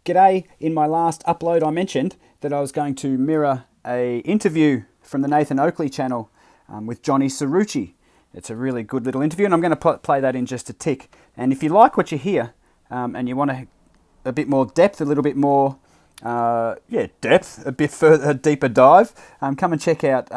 G'day. In my last upload, I mentioned that I was going to mirror a interview from the Nathan Oakley channel with Johnny Cirucci. It's a really good little interview, and I'm going to play that in just a tick. And if you like what you hear, and you want a bit more depth, a little bit more, depth, a bit further, a deeper dive, come and check out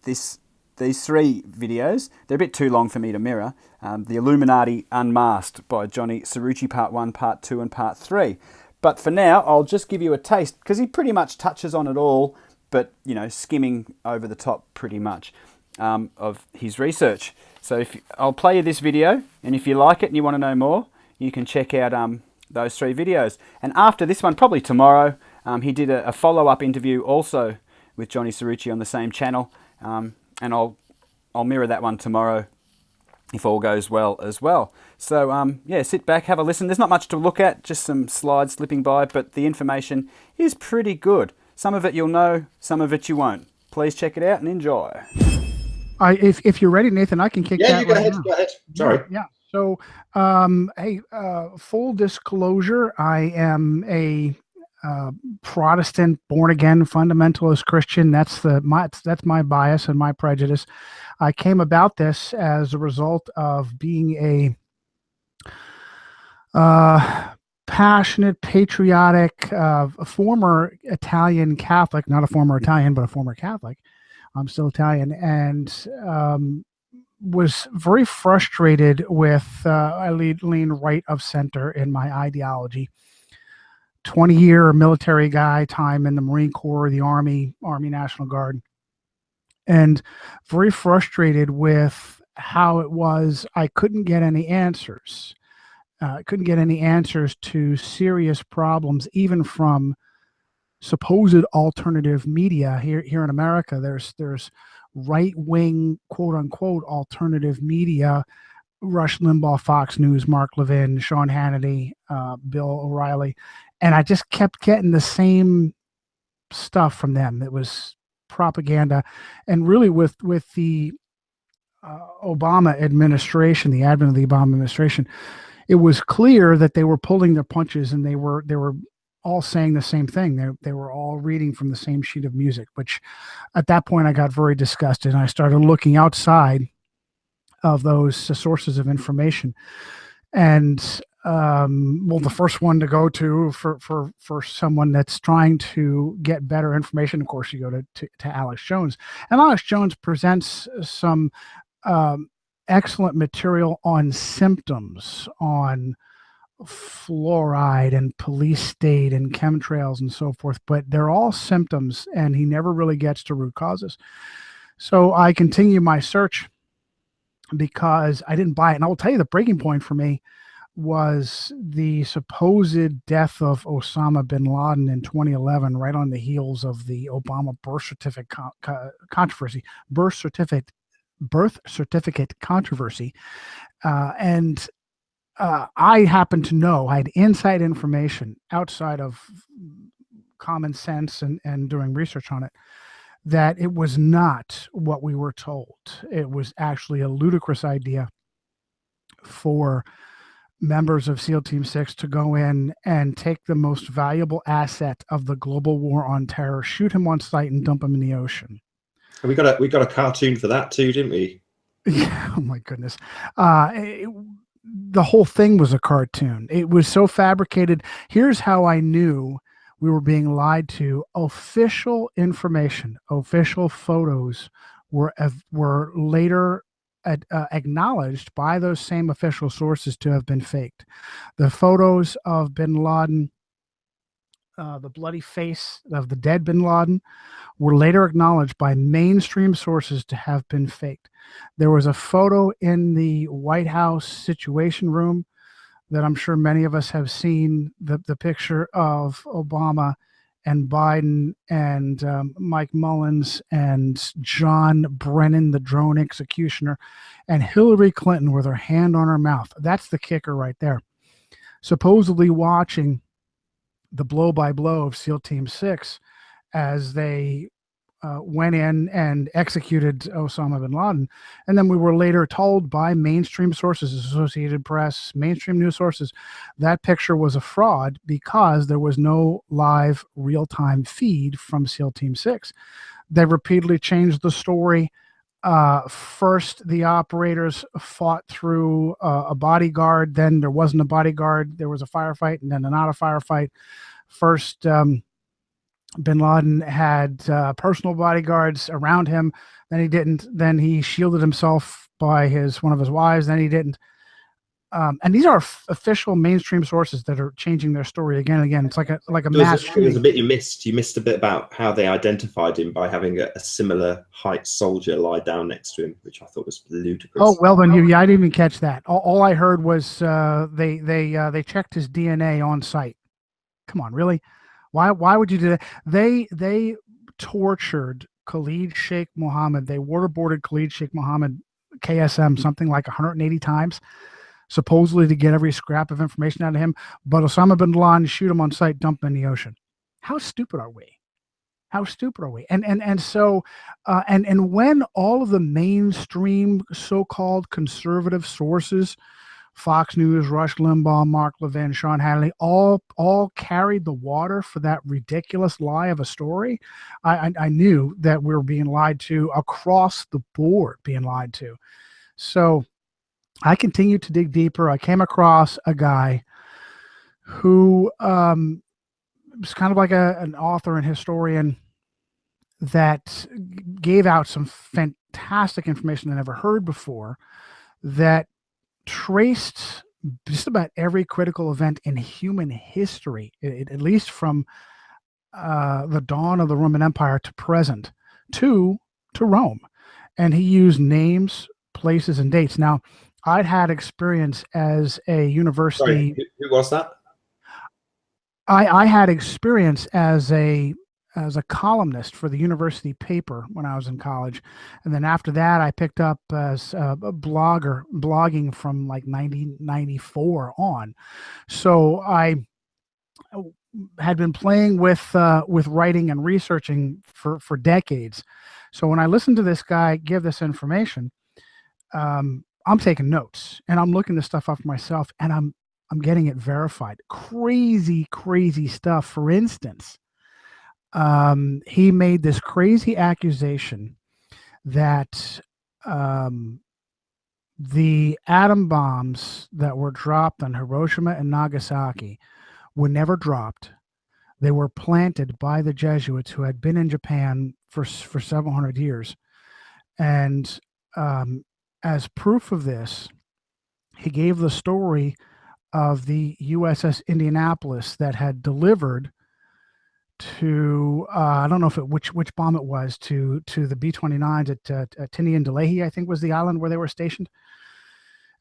these three videos. They're a bit too long for me to mirror. The Illuminati Unmasked by Johnny Cirucci, Part 1, Part 2, and Part 3. But for now, I'll just give you a taste, because he pretty much touches on it all, but, skimming over the top pretty much of his research. So I'll play you this video, and if you like it and you want to know more, you can check out those three videos. And after this one, probably tomorrow, he did a follow-up interview also with Johnny Cirucci on the same channel, and I'll mirror that one tomorrow if all goes well as well. So sit back, have a listen. There's not much to look at, just some slides slipping by, but the information is pretty good. Some of it you'll know, some of it you won't. Please check it out and enjoy. If you're ready, Nathan, I can kick that. Yeah, you go ahead. Go ahead. Sorry. Yeah. So, full disclosure, I am a Protestant, born again, fundamentalist Christian. That's my bias and my prejudice. I came about this as a result of being a passionate, patriotic, former Italian Catholic, not a former Italian, but a former Catholic. I'm still Italian, and was very frustrated with I lean right of center in my ideology. 20-year military guy, time in the Marine Corps, the Army National Guard, and very frustrated with how it was I couldn't get any answers. Couldn't get any answers to serious problems, even from supposed alternative media here in America. There's right-wing, quote-unquote, alternative media, Rush Limbaugh, Fox News, Mark Levin, Sean Hannity, Bill O'Reilly, and I just kept getting the same stuff from them. It was propaganda, and really with the Obama administration, the advent of the Obama administration, it was clear that they were pulling their punches, and they were all saying the same thing. They were all reading from the same sheet of music, which at that point I got very disgusted, and I started looking outside of those sources of information. And the first one to go to for someone that's trying to get better information, of course, you go to Alex Jones. And Alex Jones presents some excellent material on symptoms, on fluoride and police state and chemtrails and so forth, but they're all symptoms, and he never really gets to root causes. So I continue my search because I didn't buy it. And I will tell you, the breaking point for me was the supposed death of Osama bin Laden in 2011, right on the heels of the Obama birth certificate controversy, birth certificate controversy. And I happen to know, I had inside information outside of common sense and doing research on it, that it was not what we were told. It was actually a ludicrous idea for members of SEAL Team 6 to go in and take the most valuable asset of the global war on terror, shoot him on sight, and dump him in the ocean. And we got a cartoon for that too, didn't we? Yeah, oh my goodness. The whole thing was a cartoon. It was so fabricated. Here's how I knew we were being lied to. Official information, official photos were later acknowledged by those same official sources to have been faked. The photos of bin Laden, the bloody face of the dead bin Laden, were later acknowledged by mainstream sources to have been faked. There was a photo in the White House Situation Room that I'm sure many of us have seen, the picture of Obama and Biden and Mike Mullins and John Brennan, the drone executioner, and Hillary Clinton with her hand on her mouth. That's the kicker right there. Supposedly watching the blow-by-blow of SEAL Team 6 as they went in and executed Osama bin Laden. And then we were later told by mainstream sources, Associated Press, mainstream news sources, that picture was a fraud because there was no live real-time feed from SEAL Team 6. They repeatedly changed the story. First, the operators fought through a bodyguard. Then there wasn't a bodyguard. There was a firefight, and then not a firefight. First, bin Laden had personal bodyguards around him. Then he didn't. Then he shielded himself by one of his wives. Then he didn't. And these are official mainstream sources that are changing their story again and again. It's like a mass shooting. There was a bit you missed. You missed a bit about how they identified him by having a similar height soldier lie down next to him, which I thought was ludicrous. Oh well, then I didn't even catch that. All I heard was they checked his DNA on site. Come on, really? Why would you do that? They tortured Khalid Sheikh Mohammed. They waterboarded Khalid Sheikh Mohammed, KSM, something like 180 times, supposedly to get every scrap of information out of him. But Osama bin Laden, shoot him on sight, dump him in the ocean. How stupid are we? How stupid are we? And so when all of the mainstream so-called conservative sources, Fox News, Rush Limbaugh, Mark Levin, Sean Hannity, all carried the water for that ridiculous lie of a story, I knew that we were being lied to across the board, being lied to. So I continued to dig deeper. I came across a guy who was kind of like an author and historian that gave out some fantastic information I never heard before, that traced just about every critical event in human history, at least from the dawn of the Roman Empire to present, to Rome. And he used names, places, and dates. Now, I'd had experience as a university. Sorry, who was that? I had experience as a columnist for the university paper when I was in college. And then after that, I picked up as a blogging from like 1994 on. So I had been playing with writing and researching for decades. So when I listened to this guy give this information, I'm taking notes and I'm looking this stuff up for myself, and I'm getting it verified. Crazy stuff. For instance, he made this crazy accusation that the atom bombs that were dropped on Hiroshima and Nagasaki were never dropped. They were planted by the Jesuits who had been in Japan for several hundred years. And as proof of this, he gave the story of the USS Indianapolis that had delivered to I don't know which bomb it was, to the B-29s at Tinian and Delahey, I think was the island where they were stationed.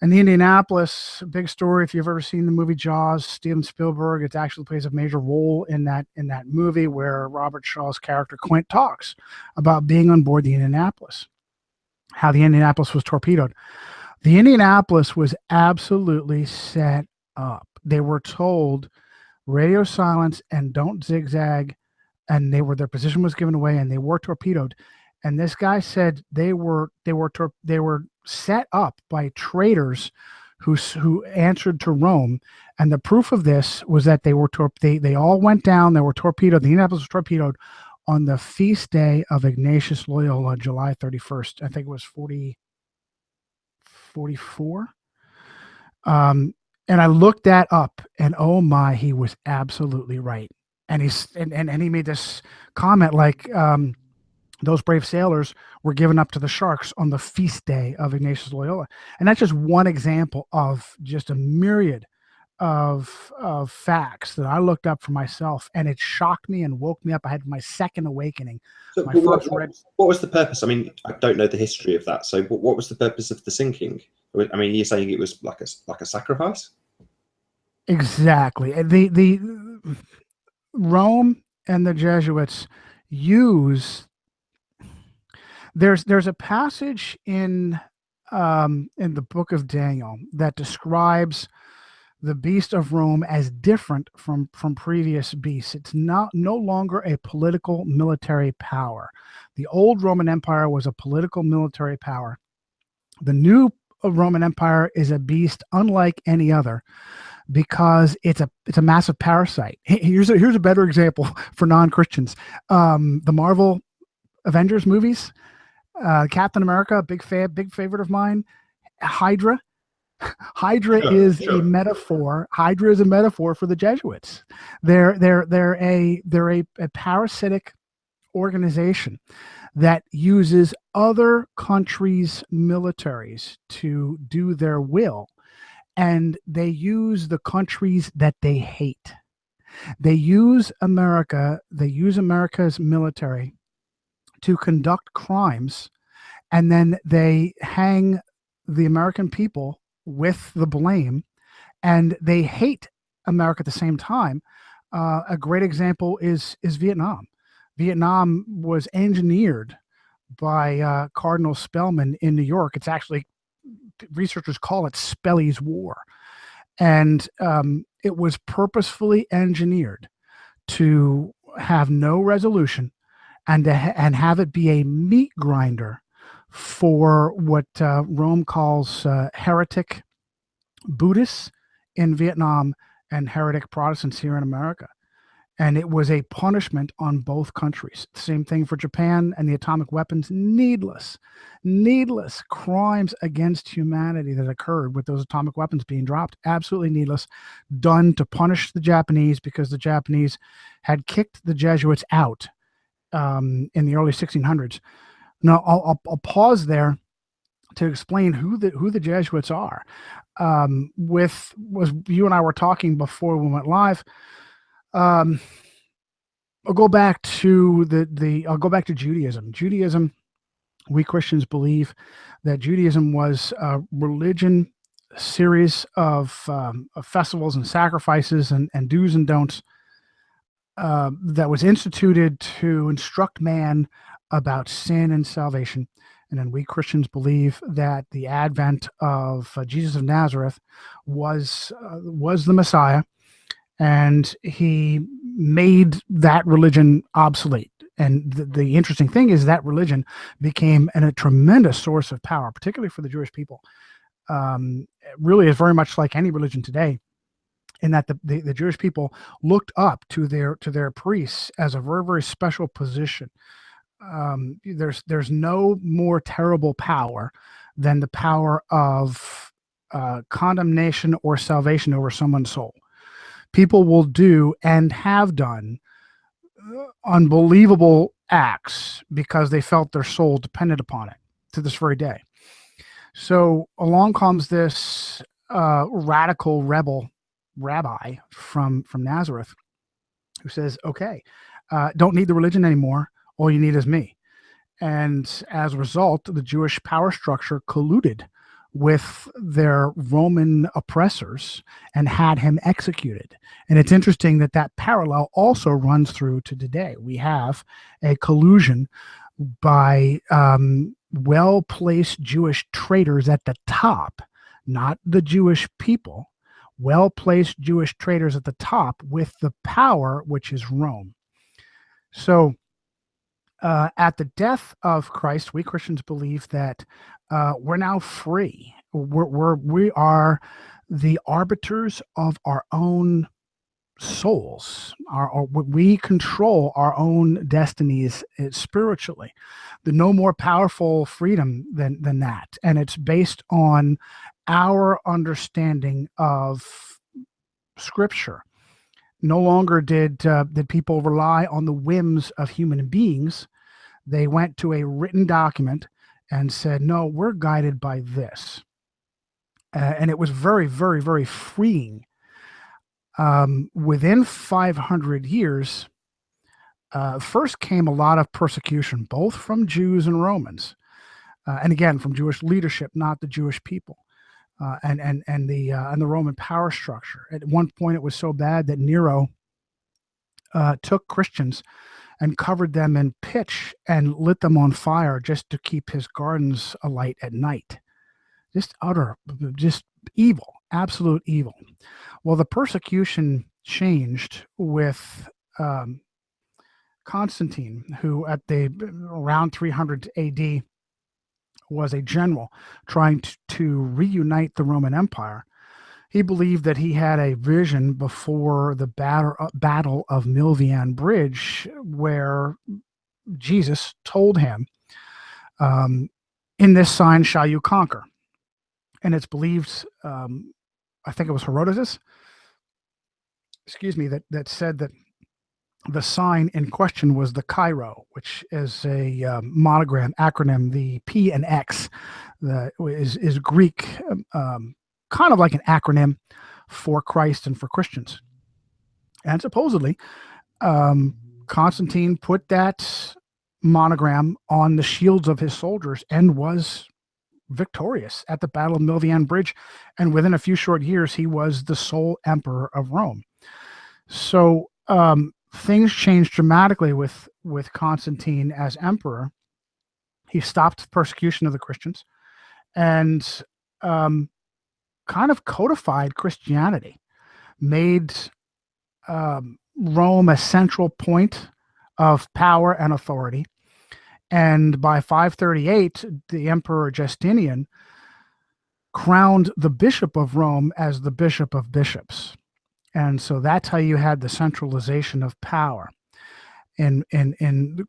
And the Indianapolis, big story. If you've ever seen the movie Jaws, Steven Spielberg, it actually plays a major role in that movie, where Robert Shaw's character Quint talks about being on board the Indianapolis, how the Indianapolis was torpedoed. The Indianapolis was absolutely set up. They were told radio silence and don't zigzag, and their position was given away, and they were torpedoed. And this guy said they were set up by traitors who answered to Rome. And the proof of this was that they all went down. They were torpedoed. The Indianapolis was torpedoed on the feast day of Ignatius Loyola, July 31st. I think it was 44. And I looked that up, and oh my, he was absolutely right. And he made this comment like, those brave sailors were given up to the sharks on the feast day of Ignatius Loyola. And that's just one example of just a myriad of facts that I looked up for myself, and it shocked me and woke me up. I had my second awakening. So what was the purpose? I mean, I don't know the history of that. So what was the purpose of the sinking? I mean, you're saying it was like a sacrifice? Exactly. The Rome and the Jesuits use. There's a passage in the book of Daniel that describes the beast of Rome as different from previous beasts. It's no longer a political military power. The old Roman Empire was a political military power. The new Roman Empire is a beast unlike any other because it's a massive parasite. Here's a better example for non-Christians. The Marvel Avengers movies, Captain America, big favorite of mine. Hydra. Hydra is a metaphor. Hydra is a metaphor for the Jesuits. They're a parasitic organization that uses other countries' militaries to do their will, and they use the countries that they hate. They use America. They use America's military to conduct crimes, and then they hang the American people with the blame, and they hate America at the same time. A great example is Vietnam. Vietnam was engineered by Cardinal Spellman in New York. It's actually, researchers call it Spelly's War. And it was purposefully engineered to have no resolution and have it be a meat grinder for what Rome calls heretic Buddhists in Vietnam and heretic Protestants here in America. And it was a punishment on both countries. Same thing for Japan and the atomic weapons. Needless crimes against humanity that occurred with those atomic weapons being dropped. Absolutely needless. Done to punish the Japanese because the Japanese had kicked the Jesuits out in the early 1600s. Now, I'll pause there to explain who the Jesuits are. Was you and I were talking before we went live. I'll go back to Judaism. Judaism, we Christians believe that Judaism was a religion, a series of festivals and sacrifices and do's and don'ts that was instituted to instruct man about sin and salvation. And then we Christians believe that the advent of Jesus of Nazareth was the Messiah, and he made that religion obsolete. And the interesting thing is that religion became a tremendous source of power, particularly for the Jewish people. Really is very much like any religion today, in that the Jewish people looked up to their priests as a very, very special position. There's no more terrible power than the power of condemnation or salvation over someone's soul. People will do and have done unbelievable acts because they felt their soul depended upon it to this very day. So along comes this radical rebel rabbi from Nazareth who says, okay, don't need the religion anymore. All you need is me. And as a result, the Jewish power structure colluded with their Roman oppressors and had him executed. And it's interesting that parallel also runs through to today. We have a collusion by well-placed Jewish traitors at the top, not the Jewish people, well-placed Jewish traitors at the top with the power, which is Rome. So at the death of Christ, we Christians believe that we're now free. We are the arbiters of our own souls. We control our own destinies spiritually. There's no more powerful freedom than that, and it's based on our understanding of Scripture. No longer did people rely on the whims of human beings. They went to a written document and said, no, we're guided by this. And it was very, very, very freeing. Within 500 years, first came a lot of persecution, both from Jews and Romans. And again, from Jewish leadership, not the Jewish people. And the Roman power structure. At one point, it was so bad that Nero took Christians and covered them in pitch and lit them on fire just to keep his gardens alight at night. Just evil. absolute evil. Well, the persecution changed with Constantine, who at the around 300 AD was a general trying to reunite the Roman Empire. He believed that he had a vision before the Battle of Milvian Bridge, where Jesus told him, "In this sign shall you conquer." And it's believed, I think it was Herodotus, that said that the sign in question was the Cairo, which is a monogram acronym. The P and X is Greek, kind of like an acronym for Christ and for Christians. And supposedly, Constantine put that monogram on the shields of his soldiers and was victorious at the Battle of Milvian Bridge. And within a few short years, he was the sole emperor of Rome. So things changed dramatically with Constantine as emperor. He stopped persecution of the Christians and kind of codified Christianity, made Rome a central point of power and authority. And by 538, the Emperor Justinian crowned the Bishop of Rome as the Bishop of Bishops. And so that's how you had the centralization of power in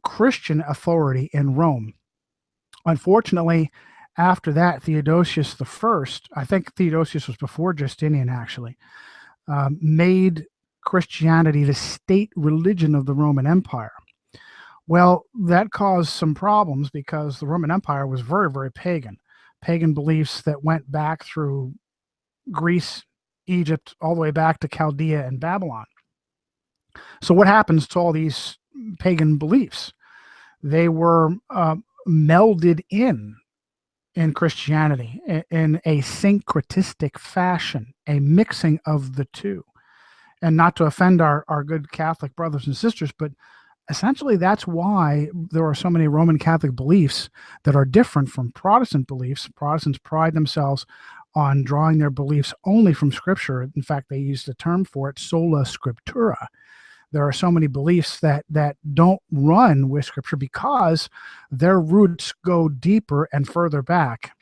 Christian authority in Rome. Unfortunately, after that, Theodosius I, I think Theodosius was before Justinian actually, made Christianity the state religion of the Roman Empire. Well, that caused some problems because the Roman Empire was very, very pagan. Pagan beliefs that went back through Greece, Egypt, all the way back to Chaldea and Babylon. So what happens to all these pagan beliefs? They were melded in Christianity in a syncretistic fashion, a mixing of the two. And not to offend our good Catholic brothers and sisters, but essentially that's why there are so many Roman Catholic beliefs that are different from Protestant beliefs. Protestants pride themselves on drawing their beliefs only from Scripture. In fact, they use the term for it, sola scriptura. There are so many beliefs that don't run with Scripture because their roots go deeper and further back.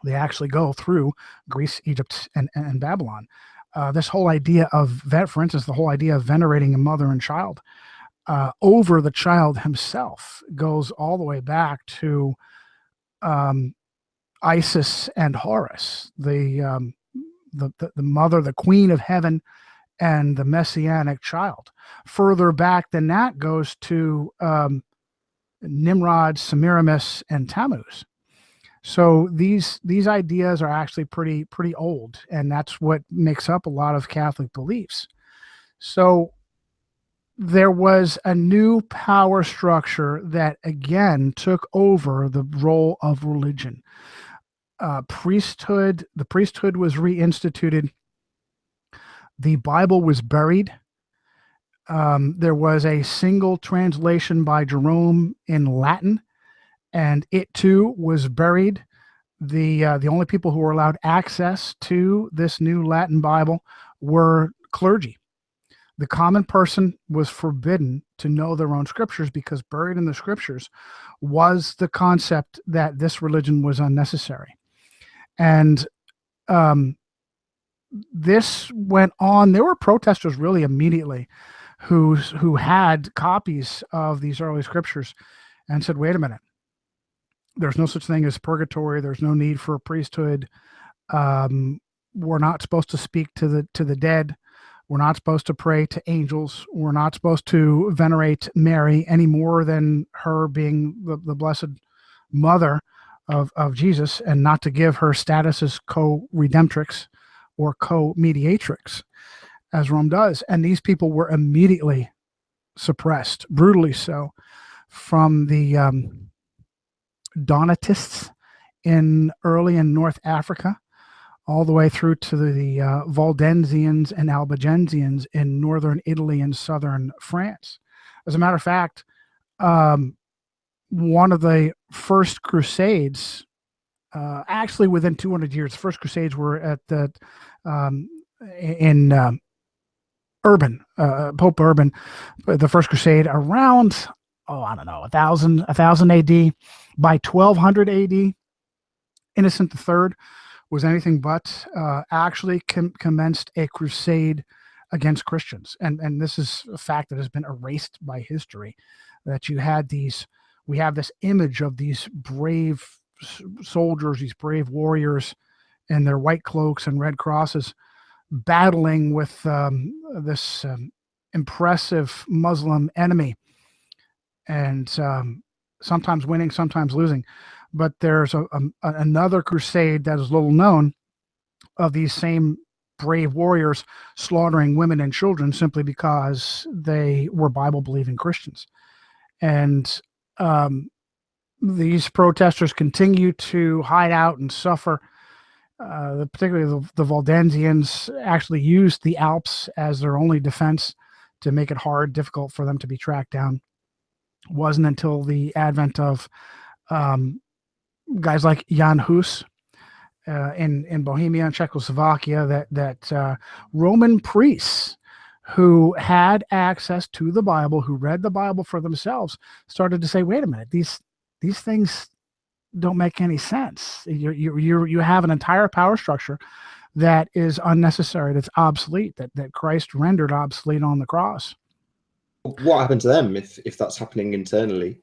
They actually go through Greece, Egypt, and Babylon. This whole idea of, for instance, the whole idea of venerating a mother and child over the child himself goes all the way back to Isis and Horus, the mother, the queen of heaven, and the messianic child. Further back than that goes to Nimrod, Semiramis, and Tammuz. So these ideas are actually pretty old, and that's what makes up a lot of Catholic beliefs. So there was a new power structure that again took over the role of religion. The priesthood was reinstituted. The Bible was buried. There was a single translation by Jerome in Latin, and it too was buried. The only people who were allowed access to this new Latin Bible were clergy. The common person was forbidden to know their own scriptures because buried in the scriptures was the concept that this religion was unnecessary. And this went on. There were protesters really immediately who had copies of these early scriptures and said, wait a minute, there's no such thing as purgatory. There's no need for a priesthood. We're not supposed to speak to the dead. We're not supposed to pray to angels. We're not supposed to venerate Mary any more than her being the blessed mother of Jesus, and not to give her status as co-redemptrix or co-mediatrix, as Rome does. And these people were immediately suppressed, brutally so, from the Donatists early in North Africa, all the way through to the Valdensians and Albigensians in northern Italy and southern France. As a matter of fact, one of the first crusades actually within 200 years. The first Crusades were at the in Urban, Pope Urban, the first Crusade around, I don't know, 1000 AD. By 1200 AD, Innocent III was anything but actually commenced a crusade against Christians, and this is a fact that has been erased by history. That we have this image of these brave soldiers, these brave warriors, in their white cloaks and red crosses, battling with this impressive Muslim enemy, and sometimes winning, sometimes losing. But there's another crusade that is little known, of these same brave warriors slaughtering women and children simply because they were Bible-believing Christians. And these protesters continue to hide out and suffer. Particularly the Waldensians actually used the Alps as their only defense to make it difficult for them to be tracked down. It wasn't until the advent of guys like Jan Hus in Bohemia and Czechoslovakia that Roman priests who had access to the Bible, who read the Bible for themselves, started to say, wait a minute, these things don't make any sense. You have an entire power structure that is unnecessary, that's obsolete, that Christ rendered obsolete on the cross. What happened to them if that's happening internally?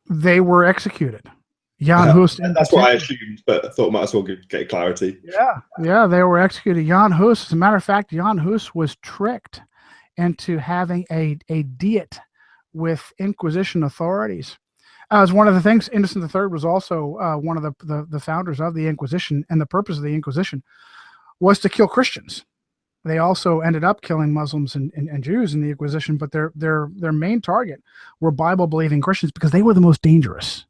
They were executed. Jan Hus. That's what I assumed, but I thought might as well get clarity. Yeah, they were executed. Jan Hus, as a matter of fact, Jan Hus was tricked into having a diet with Inquisition authorities. As one of the things, Innocent III was also one of the founders of the Inquisition, and the purpose of the Inquisition was to kill Christians. They also ended up killing Muslims and Jews in the Inquisition, but their main target were Bible-believing Christians because they were the most dangerous.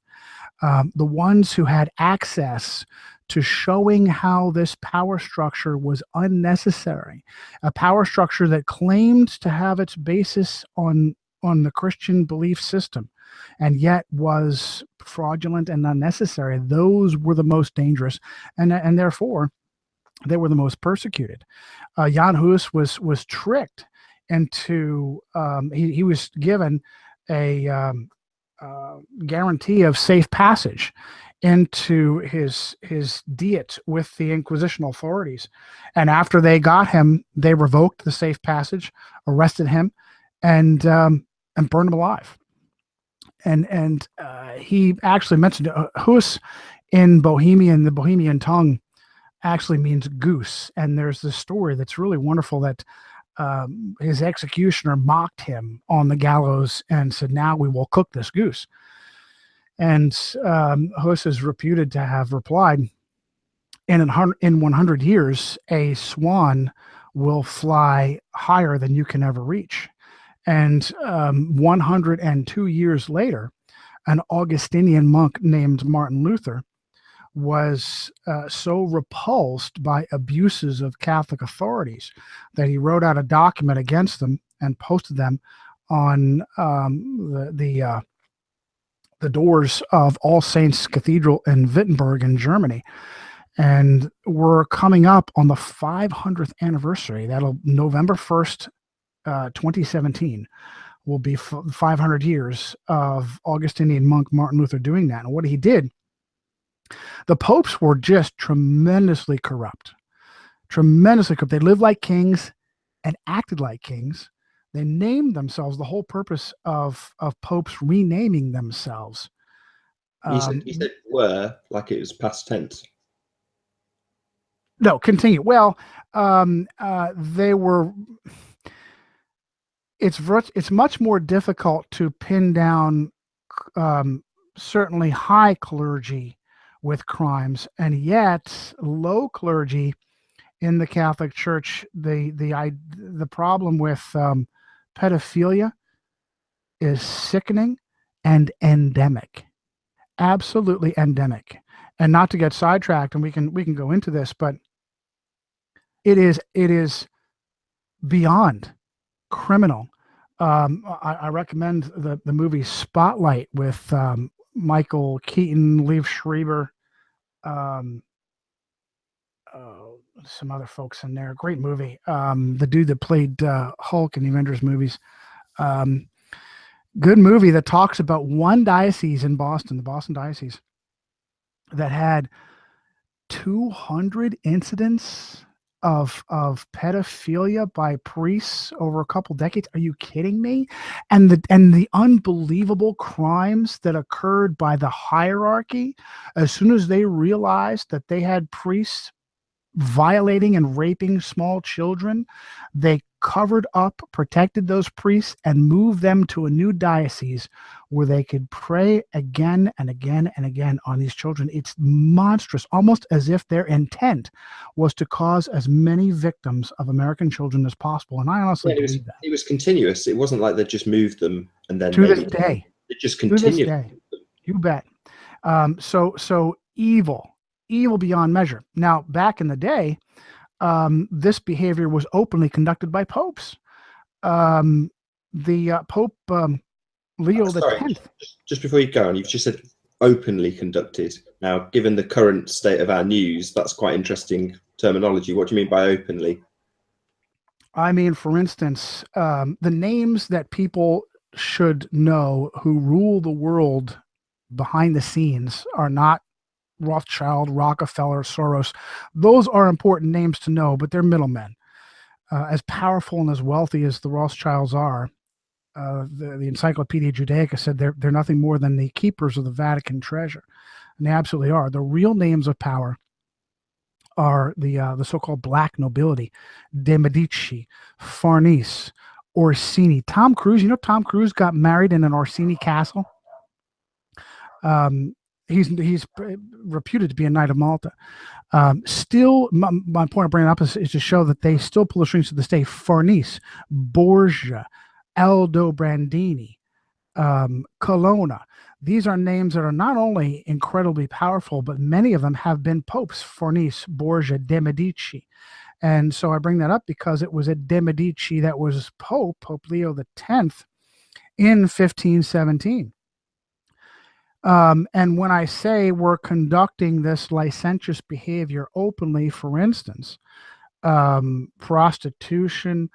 The ones who had access to showing how this power structure was unnecessary, a power structure that claimed to have its basis on the Christian belief system, and yet was fraudulent and unnecessary. Those were the most dangerous, and therefore they were the most persecuted. Jan Hus was tricked into he was given a guarantee of safe passage into his diet with the Inquisition authorities, and after they got him, they revoked the safe passage, arrested him, and burned him alive. And he actually mentioned Hus in Bohemian, the Bohemian tongue actually means goose. And there's this story that's really wonderful that his executioner mocked him on the gallows and said, now we will cook this goose. And Hus is reputed to have replied, in 100 years, a swan will fly higher than you can ever reach. And 102 years later, an Augustinian monk named Martin Luther was so repulsed by abuses of Catholic authorities that he wrote out a document against them and posted them on the doors of All Saints Cathedral in Wittenberg in Germany. And we're coming up on the 500th anniversary. That'll November 1st, 2017 will be 500 years of Augustinian monk Martin Luther doing that. And what he did, the popes were just tremendously corrupt. They lived like kings and acted like kings. They named themselves. The whole purpose of popes renaming themselves. You said were, like it was past tense. No, continue. Well, they were. It's much more difficult to pin down certainly high clergy with crimes, and yet low clergy in the Catholic Church, the problem with pedophilia is sickening and endemic, absolutely endemic. And not to get sidetracked, and we can go into this, but it is beyond criminal. I recommend the movie Spotlight with Michael Keaton, Liev Schreiber, some other folks in there. Great movie. The dude that played Hulk in the Avengers movies. Good movie that talks about one diocese in Boston, the Boston Diocese, that had 200 incidents of pedophilia by priests over a couple decades. Are you kidding me? And the unbelievable crimes that occurred by the hierarchy as soon as they realized that they had priests violating and raping small children, they covered up, protected those priests, and moved them to a new diocese where they could pray again and again and again on these children. It's monstrous, almost as if their intent was to cause as many victims of American children as possible. And I honestly believe that. It was continuous. It wasn't like they just moved them and then to this day. It just continued. To this day, you bet. So evil beyond measure. Now, back in the day, this behavior was openly conducted by popes. The Pope Leo X. Just before you go on, you've just said openly conducted. Now, given the current state of our news, that's quite interesting terminology. What do you mean by openly? I mean, for instance, the names that people should know who rule the world behind the scenes are not Rothschild, Rockefeller, Soros. Those are important names to know, but they're middlemen. As powerful and as wealthy as the Rothschilds are, the Encyclopedia Judaica said they're nothing more than the keepers of the Vatican treasure. And they absolutely are. The real names of power are the so-called black nobility: de Medici, Farnese, Orsini. Tom Cruise, Tom Cruise got married in an Orsini castle. He's reputed to be a Knight of Malta. Still, my point of bringing it up is to show that they still pull the strings to this day. Farnese, Borgia, Aldo Brandini, Colonna. These are names that are not only incredibly powerful, but many of them have been popes: Farnese, Borgia, de Medici. And so I bring that up because it was a de Medici that was Pope Leo X, in 1517. And when I say we're conducting this licentious behavior openly, for instance, prostitution,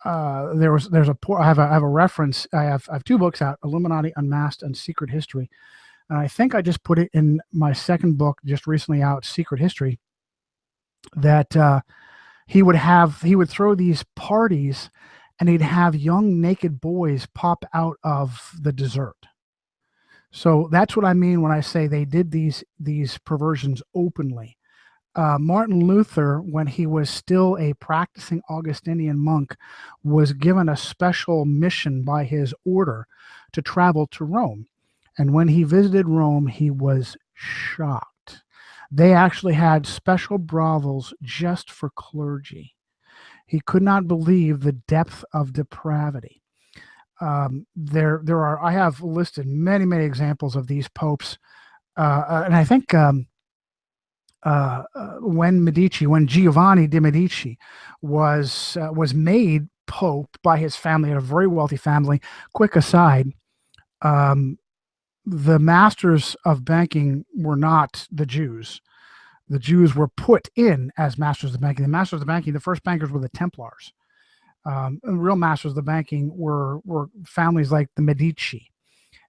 I have a reference. I have two books out: Illuminati Unmasked and Secret History. And I think I just put it in my second book, just recently out, Secret History, that he would throw these parties and he'd have young naked boys pop out of the dessert. So that's what I mean when I say they did these perversions openly. Martin Luther, when he was still a practicing Augustinian monk, was given a special mission by his order to travel to Rome. And when he visited Rome, he was shocked. They actually had special brothels just for clergy. He could not believe the depth of depravity. There are, I have listed many examples of these popes, and I think when Giovanni de Medici was made pope by his family, a very wealthy family. Quick aside, the masters of banking were not the Jews. The Jews were put in as masters of banking. The masters of banking, the first bankers were the Templars. And the real masters of the banking were families like the Medici.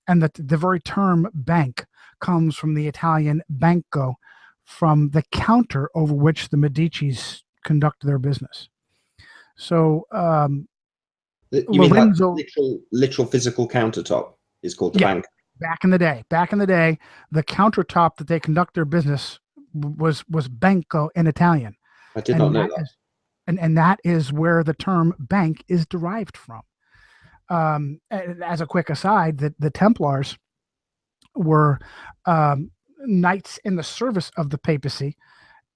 And the very term bank comes from the Italian banco, from the counter over which the Medicis conduct their business. So you mean like literal physical countertop is called the bank? Back in the day, the countertop that they conduct their business was banco in Italian. I did not know that. And that is where the term bank is derived from. As a quick aside, the Templars were knights in the service of the papacy.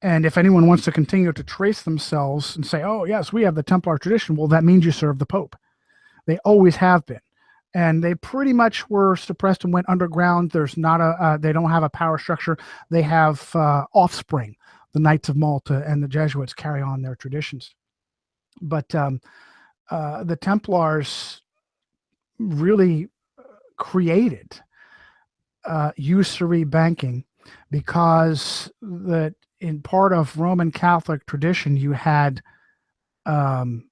And if anyone wants to continue to trace themselves and say, oh, yes, we have the Templar tradition, well, that means you serve the Pope. They always have been. And they pretty much were suppressed and went underground. There's not they don't have a power structure. They have offspring. The Knights of Malta and the Jesuits carry on their traditions. But the Templars really created usury banking because that in part of Roman Catholic tradition, you had um,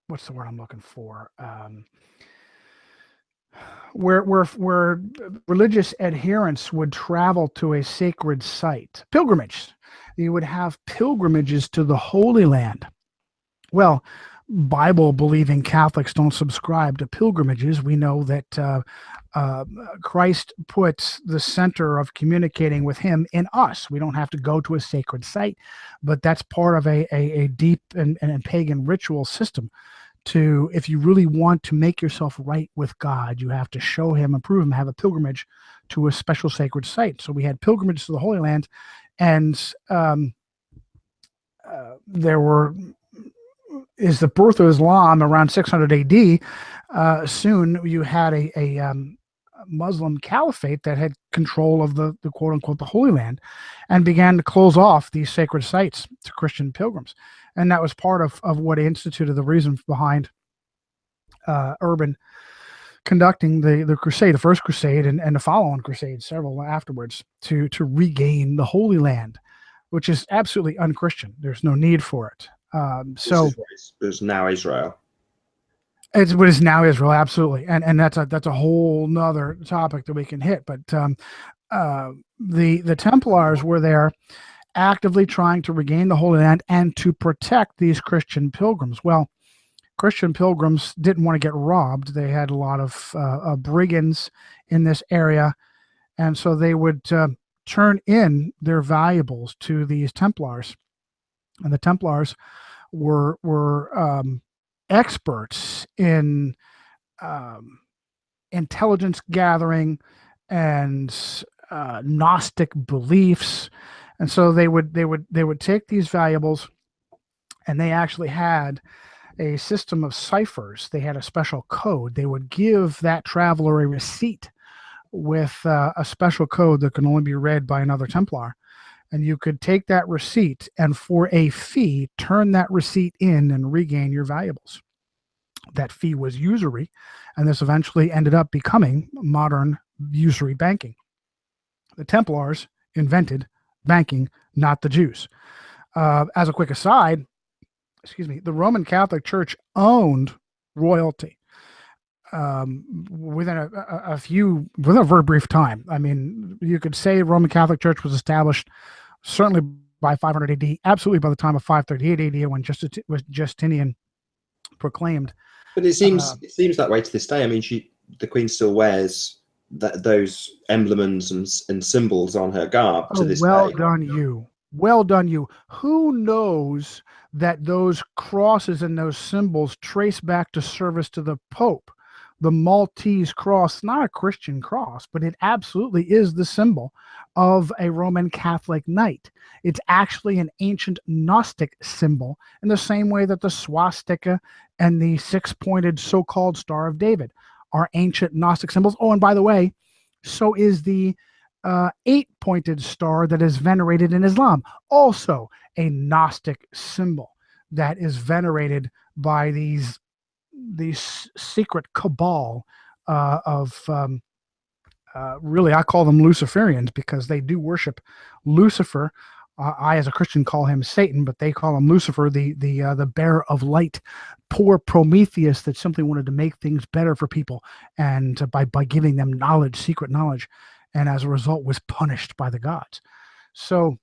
what's the word I'm looking for? Where religious adherents would travel to a sacred site, pilgrimage. You would have pilgrimages to the Holy Land. Well, Bible-believing Catholics don't subscribe to pilgrimages. We know that Christ puts the center of communicating with him in us. We don't have to go to a sacred site, but that's part of a deep and pagan ritual system. If you really want to make yourself right with God, you have to show him and prove him, have a pilgrimage to a special sacred site. So we had pilgrimages to the Holy Land, and there is the birth of Islam around 600 AD. Soon you had a Muslim caliphate that had control of the quote unquote the Holy Land, and began to close off these sacred sites to Christian pilgrims. And that was part of what instituted the reason behind Urban conducting the crusade, the first crusade, and the following crusade, several afterwards, to regain the Holy Land, which is absolutely unchristian. There's no need for it. So it's now Israel. It's what is now Israel, absolutely, and that's a whole nother topic that we can hit. But the Templars were there, actively trying to regain the Holy Land and to protect these Christian pilgrims. Well, Christian pilgrims didn't want to get robbed. They had a lot of brigands in this area, and so they would turn in their valuables to these Templars, and the Templars were experts in intelligence gathering and Gnostic beliefs. And so they would take these valuables, and they actually had a system of ciphers. They had a special code. They would give that traveler a receipt with a special code that can only be read by another Templar. And you could take that receipt and for a fee, turn that receipt in and regain your valuables. That fee was usury, and this eventually ended up becoming modern usury banking. The Templars invented banking, not the Jews. As a quick aside, the Roman Catholic Church owned royalty within within a very brief time. I mean, you could say Roman Catholic Church was established certainly by 500 AD, absolutely by the time of 538 AD when Justinian proclaimed. But it seems that way to this day. I mean, the Queen still wears those emblems and symbols on her garb to this day. Well done, you. Who knows that those crosses and those symbols trace back to service to the Pope? The Maltese cross, not a Christian cross, but it absolutely is the symbol of a Roman Catholic knight. It's actually an ancient Gnostic symbol in the same way that the swastika and the six-pointed so-called Star of David are ancient Gnostic symbols. Oh, and by the way, so is the eight-pointed star that is venerated in Islam, also a Gnostic symbol that is venerated by these secret cabal of really, I call them Luciferians because they do worship Lucifer. I, as a Christian, call him Satan, but they call him Lucifer, the bearer of light, poor Prometheus that simply wanted to make things better for people, and by giving them knowledge, secret knowledge, and as a result was punished by the gods. So,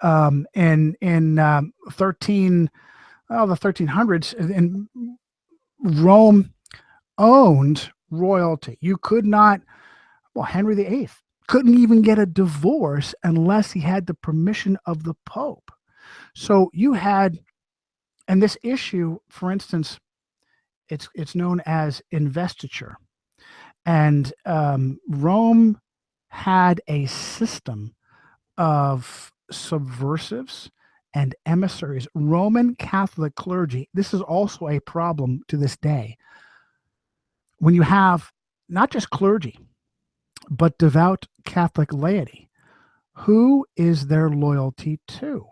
in the 1300s, in Rome owned royalty. You could not. Well, Henry VIII couldn't even get a divorce unless he had the permission of the Pope. So you had, and this issue, for instance, it's known as investiture. And Rome had a system of subversives and emissaries. Roman Catholic clergy, this is also a problem to this day. When you have not just clergy, but devout Catholic laity, who is their loyalty to?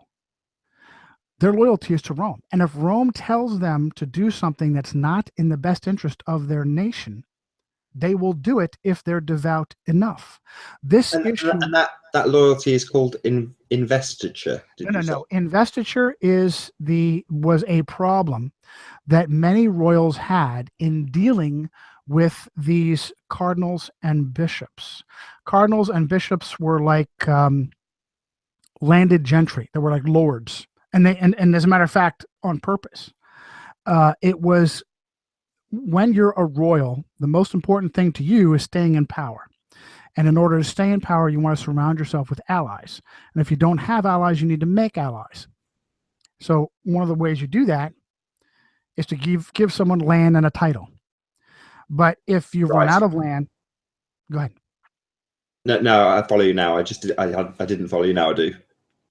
Their loyalty is to Rome. And if Rome tells them to do something that's not in the best interest of their nation, They will do it if they're devout enough. This And, issue, and that loyalty is called investiture. Did you say? no. Investiture was a problem that many royals had in dealing with these cardinals and bishops. Cardinals and bishops were like landed gentry. They were like lords, and as a matter of fact, on purpose. It was, when you're a royal, the most important thing to you is staying in power. And in order to stay in power, you want to surround yourself with allies. And if you don't have allies, you need to make allies. So one of the ways you do that is to give someone land and a title. But if you've run out of land, go ahead. No, I follow you now. I didn't follow you now. I do.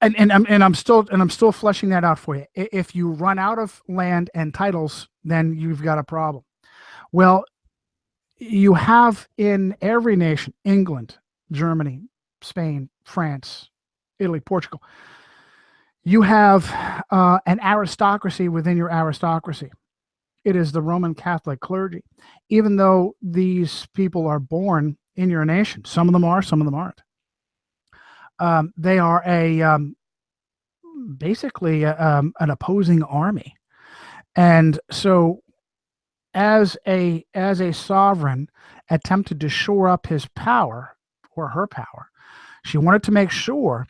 And I'm still fleshing that out for you. If you run out of land and titles, then you've got a problem. Well, you have in every nation, England, Germany, Spain, France, Italy, Portugal, you have an aristocracy within your aristocracy. It is the Roman Catholic clergy. Even though these people are born in your nation, some of them are, some of them aren't. They are basically an opposing army. And so as a sovereign attempted to shore up his power or her power, she wanted to make sure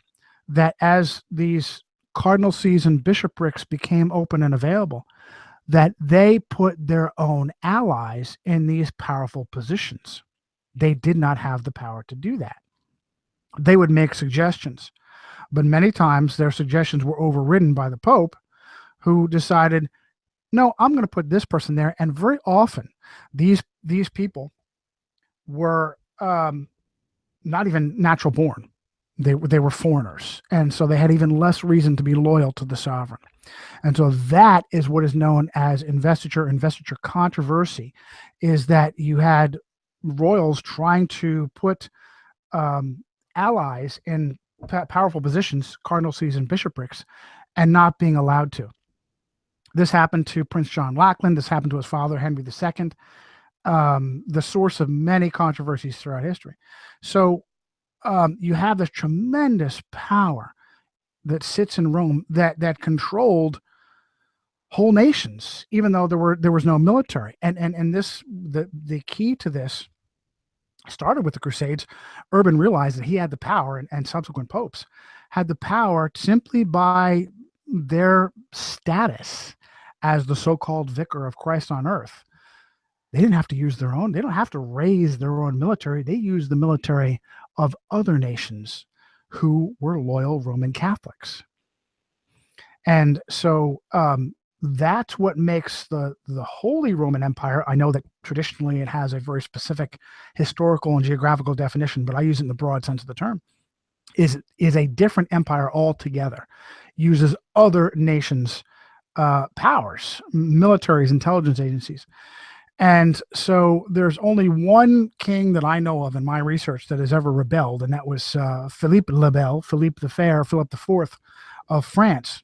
that as these cardinal sees and bishoprics became open and available, that they put their own allies in these powerful positions. They did not have the power to do that. They would make suggestions, but many times their suggestions were overridden by the Pope, who decided, no, I'm going to put this person there. And very often these people were not even natural born. They were foreigners. And so they had even less reason to be loyal to the sovereign. And so that is what is known as investiture controversy, is that you had royals trying to put allies in powerful positions, cardinalcies and bishoprics, and not being allowed to. This happened to Prince John Lackland. This happened to his father, Henry II, the source of many controversies throughout history. So you have this tremendous power that sits in Rome that controlled whole nations, even though there was no military. And this the key to this started with the Crusades. Urban realized that he had the power, and subsequent popes had the power simply by their status as the so-called vicar of Christ on earth. They didn't have to use their own. They don't have to raise their own military. They used the military of other nations who were loyal Roman Catholics. And so that's what makes the Holy Roman Empire. I know that traditionally it has a very specific historical and geographical definition, but I use it in the broad sense of the term, is a different empire altogether, uses other nations' powers, militaries, intelligence agencies. And so there's only one king that I know of in my research that has ever rebelled, and that was Philippe le Bel, Philippe the Fair, Philip IV of France.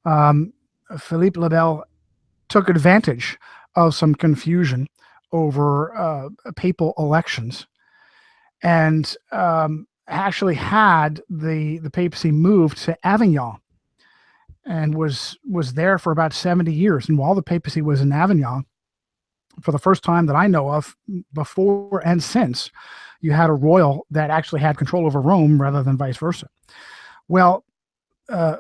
Philippe le Bel took advantage of some confusion over papal elections, and actually had the papacy moved to Avignon, and was there for about 70 years. And while the papacy was in Avignon, for the first time that I know of, before and since, you had a royal that actually had control over Rome rather than vice versa. Well,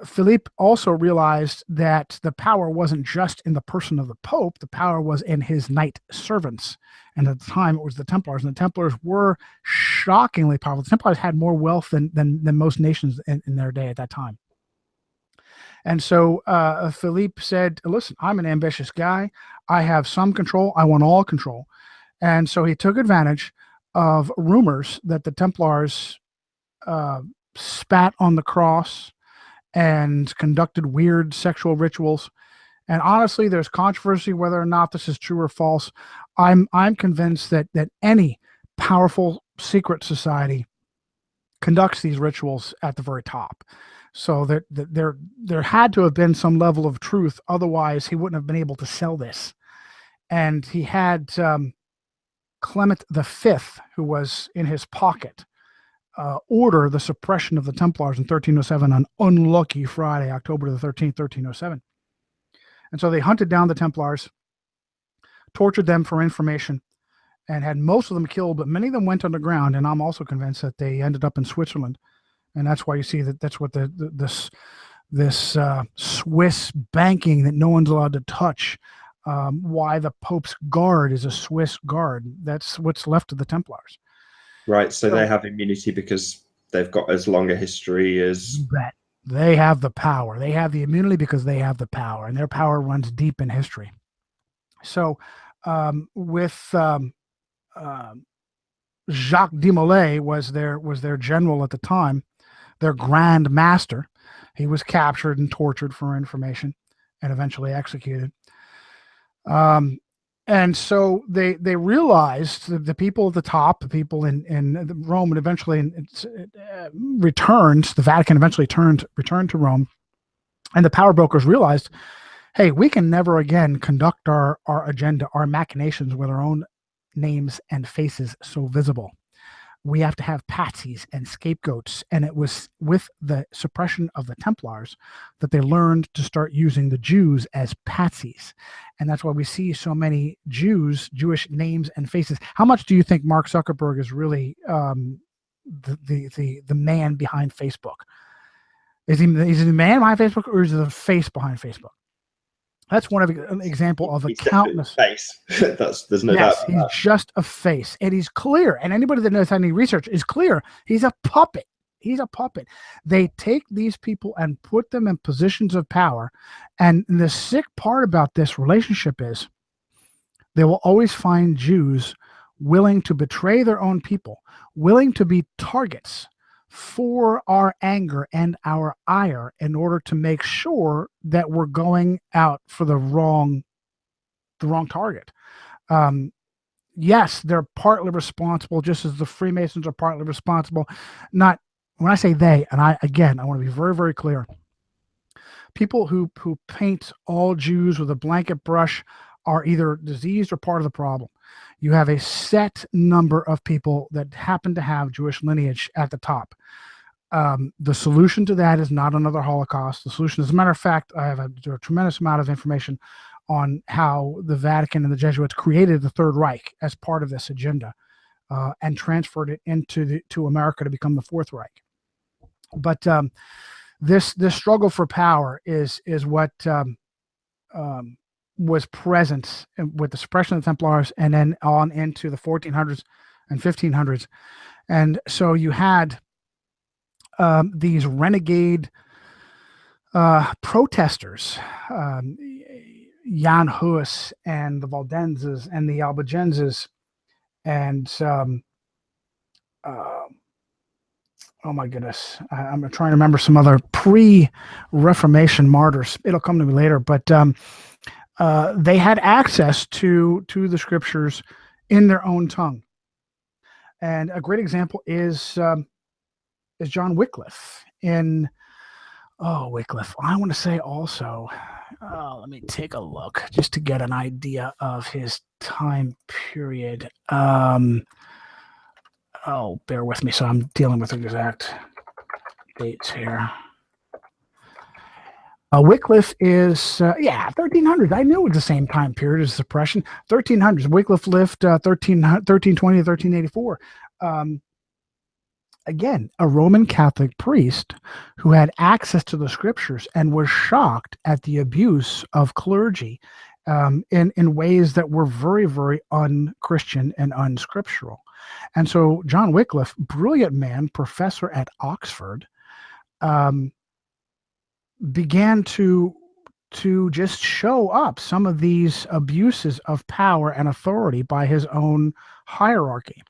Philippe also realized that the power wasn't just in the person of the Pope. The power was in his knight servants. And at the time, it was the Templars. And the Templars were shockingly powerful. The Templars had more wealth than most nations in their day at that time. And so Philippe said, listen, I'm an ambitious guy. I have some control. I want all control. And so he took advantage of rumors that the Templars spat on the cross and conducted weird sexual rituals. And honestly, there's controversy whether or not this is true or false. I'm convinced that any powerful secret society conducts these rituals at the very top. So that there had to have been some level of truth. Otherwise, he wouldn't have been able to sell this. And he had Clement V, who was in his pocket, order the suppression of the Templars in 1307 on unlucky Friday, October the 13th, 1307. And so they hunted down the Templars, tortured them for information, and had most of them killed, but many of them went underground. And I'm also convinced that they ended up in Switzerland. And that's why you see that that's what this Swiss banking that no one's allowed to touch, why the Pope's guard is a Swiss guard. That's what's left of the Templars. Right, so they have immunity because they've got as long a history as... They have the power. They have the immunity because they have the power, and their power runs deep in history. So with Jacques de Molay was their general at the time, their Grand Master. He was captured and tortured for information and eventually executed. And so they realized, the people at the top, the people in Rome, and eventually returned. The Vatican eventually returned to Rome, and the power brokers realized, hey, we can never again conduct our agenda, our machinations with our own names and faces so visible. We have to have patsies and scapegoats. And it was with the suppression of the Templars that they learned to start using the Jews as patsies. And that's why we see so many Jewish names and faces. How much do you think Mark Zuckerberg is really the man behind Facebook? Is he the man behind Facebook, or is he the face behind Facebook? That's an example of a countless face. There's no doubt. He's just a face, and he's clear. And anybody that knows any research is clear. He's a puppet. He's a puppet. They take these people and put them in positions of power. And the sick part about this relationship is they will always find Jews willing to betray their own people, willing to be targets for our anger and our ire in order to make sure that we're going out for the wrong target. Yes, they're partly responsible, just as the Freemasons are partly responsible. Not when I say they, and I want to be very, very clear. People who paint all Jews with a blanket brush are either diseased or part of the problem. You have a set number of people that happen to have Jewish lineage at the top. The solution to that is not another Holocaust. The solution, as a matter of fact, I have a tremendous amount of information on how the Vatican and the Jesuits created the Third Reich as part of this agenda, and transferred it to America to become the Fourth Reich. But this struggle for power is what was present with the suppression of the Templars, and then on into the 1400s and 1500s. And so you had these renegade protesters, Jan Hus and the Valdenses and the Albigenses, and oh my goodness, I'm trying to remember some other pre-Reformation martyrs. It'll come to me later, but they had access to the scriptures in their own tongue. And a great example is John Wycliffe Wycliffe. I want to say also, let me take a look just to get an idea of his time period. Bear with me. So I'm dealing with exact dates here. Wycliffe is, 1300s. I knew it was the same time period as suppression. 1300s. Wycliffe lived 1320 to 1384. Again, a Roman Catholic priest who had access to the scriptures and was shocked at the abuse of clergy in ways that were very, very un-Christian and unscriptural. And so John Wycliffe, brilliant man, professor at Oxford, began to just show up some of these abuses of power and authority by his own hierarchy.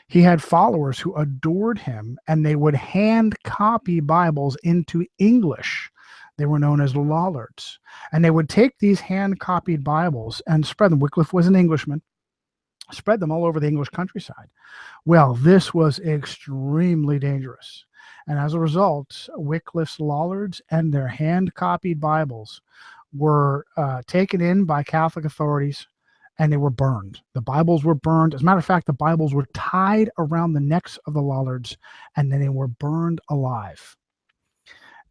He had followers who adored him, and they would hand copy Bibles into English. They were known as Lollards. And they would take these hand copied Bibles and spread them. Wycliffe was an Englishman, spread them all over the English countryside. Well, this was extremely dangerous. And as a result, Wycliffe's Lollards and their hand copied Bibles were taken in by Catholic authorities and they were burned. The Bibles were burned. As a matter of fact, the Bibles were tied around the necks of the Lollards, and then they were burned alive.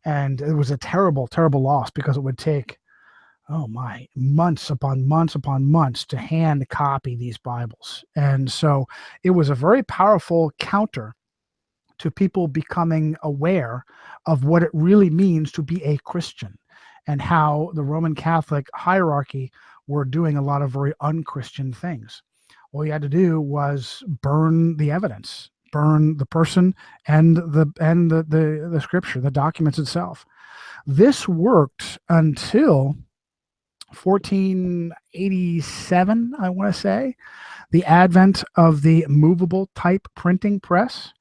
And it was a terrible, terrible loss, because it would take, oh my, months upon months upon months to hand copy these Bibles. And so it was a very powerful counter to people becoming aware of what it really means to be a Christian, and how the Roman Catholic hierarchy were doing a lot of very unchristian things. All you had to do was burn the evidence, burn the person and the scripture, the documents itself. This worked until 1487, I want to say, the advent of the movable type printing press,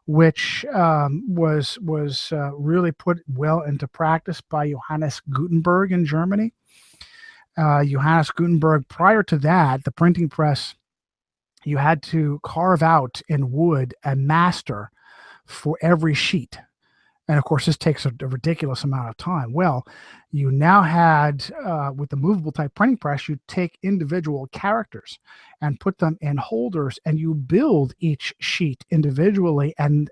which was really put well into practice by Johannes Gutenberg in Germany. Johannes Gutenberg, prior to that, the printing press, you had to carve out in wood a master for every sheet. And of course, this takes a ridiculous amount of time. Well, you now had, with the movable type printing press, you take individual characters and put them in holders, and you build each sheet individually, and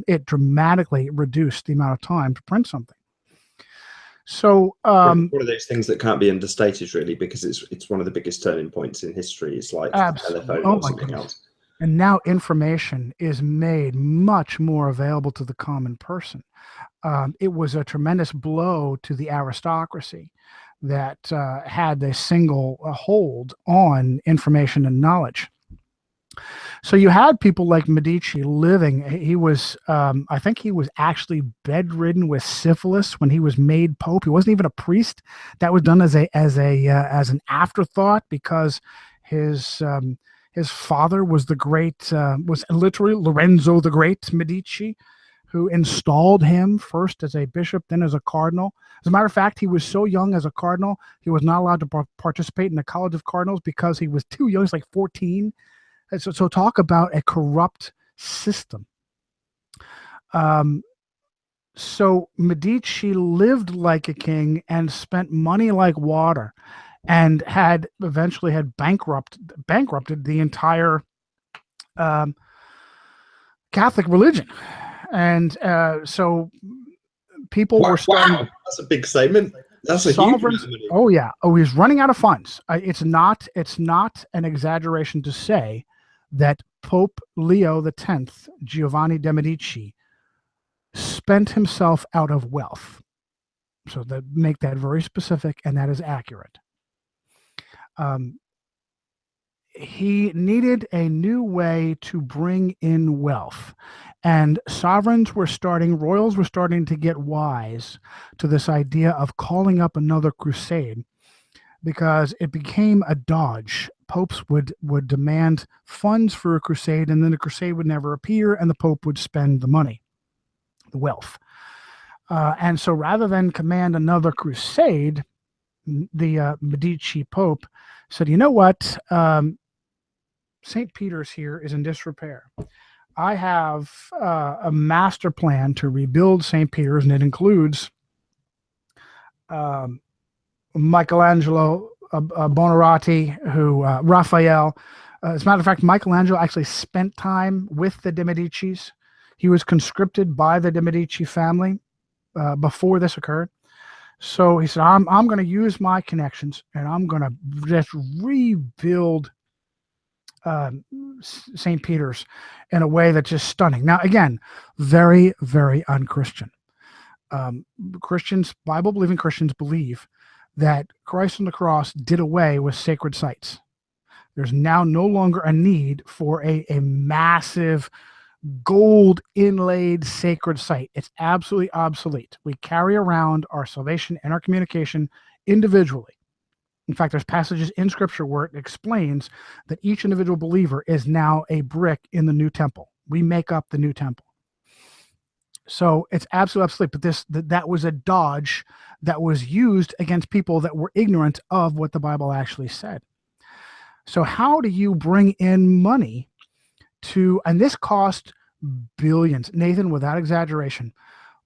it dramatically reduced the amount of time to print something. So one of those things that can't be understated, really, because it's one of the biggest turning points in history. It's like the telephone or something else. And now information is made much more available to the common person. It was a tremendous blow to the aristocracy that had a single hold on information and knowledge. So you had people like Medici living. He was, I think he was actually bedridden with syphilis when he was made pope. He wasn't even a priest. That was done as an afterthought, because his father was was literally Lorenzo the Great Medici, who installed him first as a bishop, then as a cardinal. As a matter of fact, he was so young as a cardinal, he was not allowed to participate in the College of Cardinals because he was too young. He's like 14. And so talk about a corrupt system. So Medici lived like a king and spent money like water, and eventually had bankrupted the entire Catholic religion. And so people were starting. Wow, that's a big statement. That's a huge amount of money. Oh yeah. Oh, he's running out of funds. It's not an exaggeration to say that Pope Leo X, Giovanni de' Medici, spent himself out of wealth. So make that very specific, and that is accurate. He needed a new way to bring in wealth, and royals were starting to get wise to this idea of calling up another crusade, because it became a dodge. Popes would demand funds for a crusade, and then the crusade would never appear, and the Pope would spend the money, the wealth. And so rather than command another crusade, the Medici Pope said, you know what? St. Peter's here is in disrepair. I have a master plan to rebuild St. Peter's, and it includes Michelangelo Buonarroti, Raphael. As a matter of fact, Michelangelo actually spent time with the de Medicis. He was conscripted by the de Medici family before this occurred. So he said, I'm going to use my connections, and I'm going to just rebuild St. Peter's in a way that's just stunning. Now, again, very, very unchristian. Bible-believing Christians believe that Christ on the cross did away with sacred sites. There's now no longer a need for a massive gold inlaid sacred site. It's absolutely obsolete. We carry around our salvation and our communication individually. In fact, there's passages in Scripture where it explains that each individual believer is now a brick in the new temple. We make up the new temple. So it's absolutely obsolete. But that was a dodge that was used against people that were ignorant of what the Bible actually said. So how do you bring in money and this cost billions. Nathan, without exaggeration,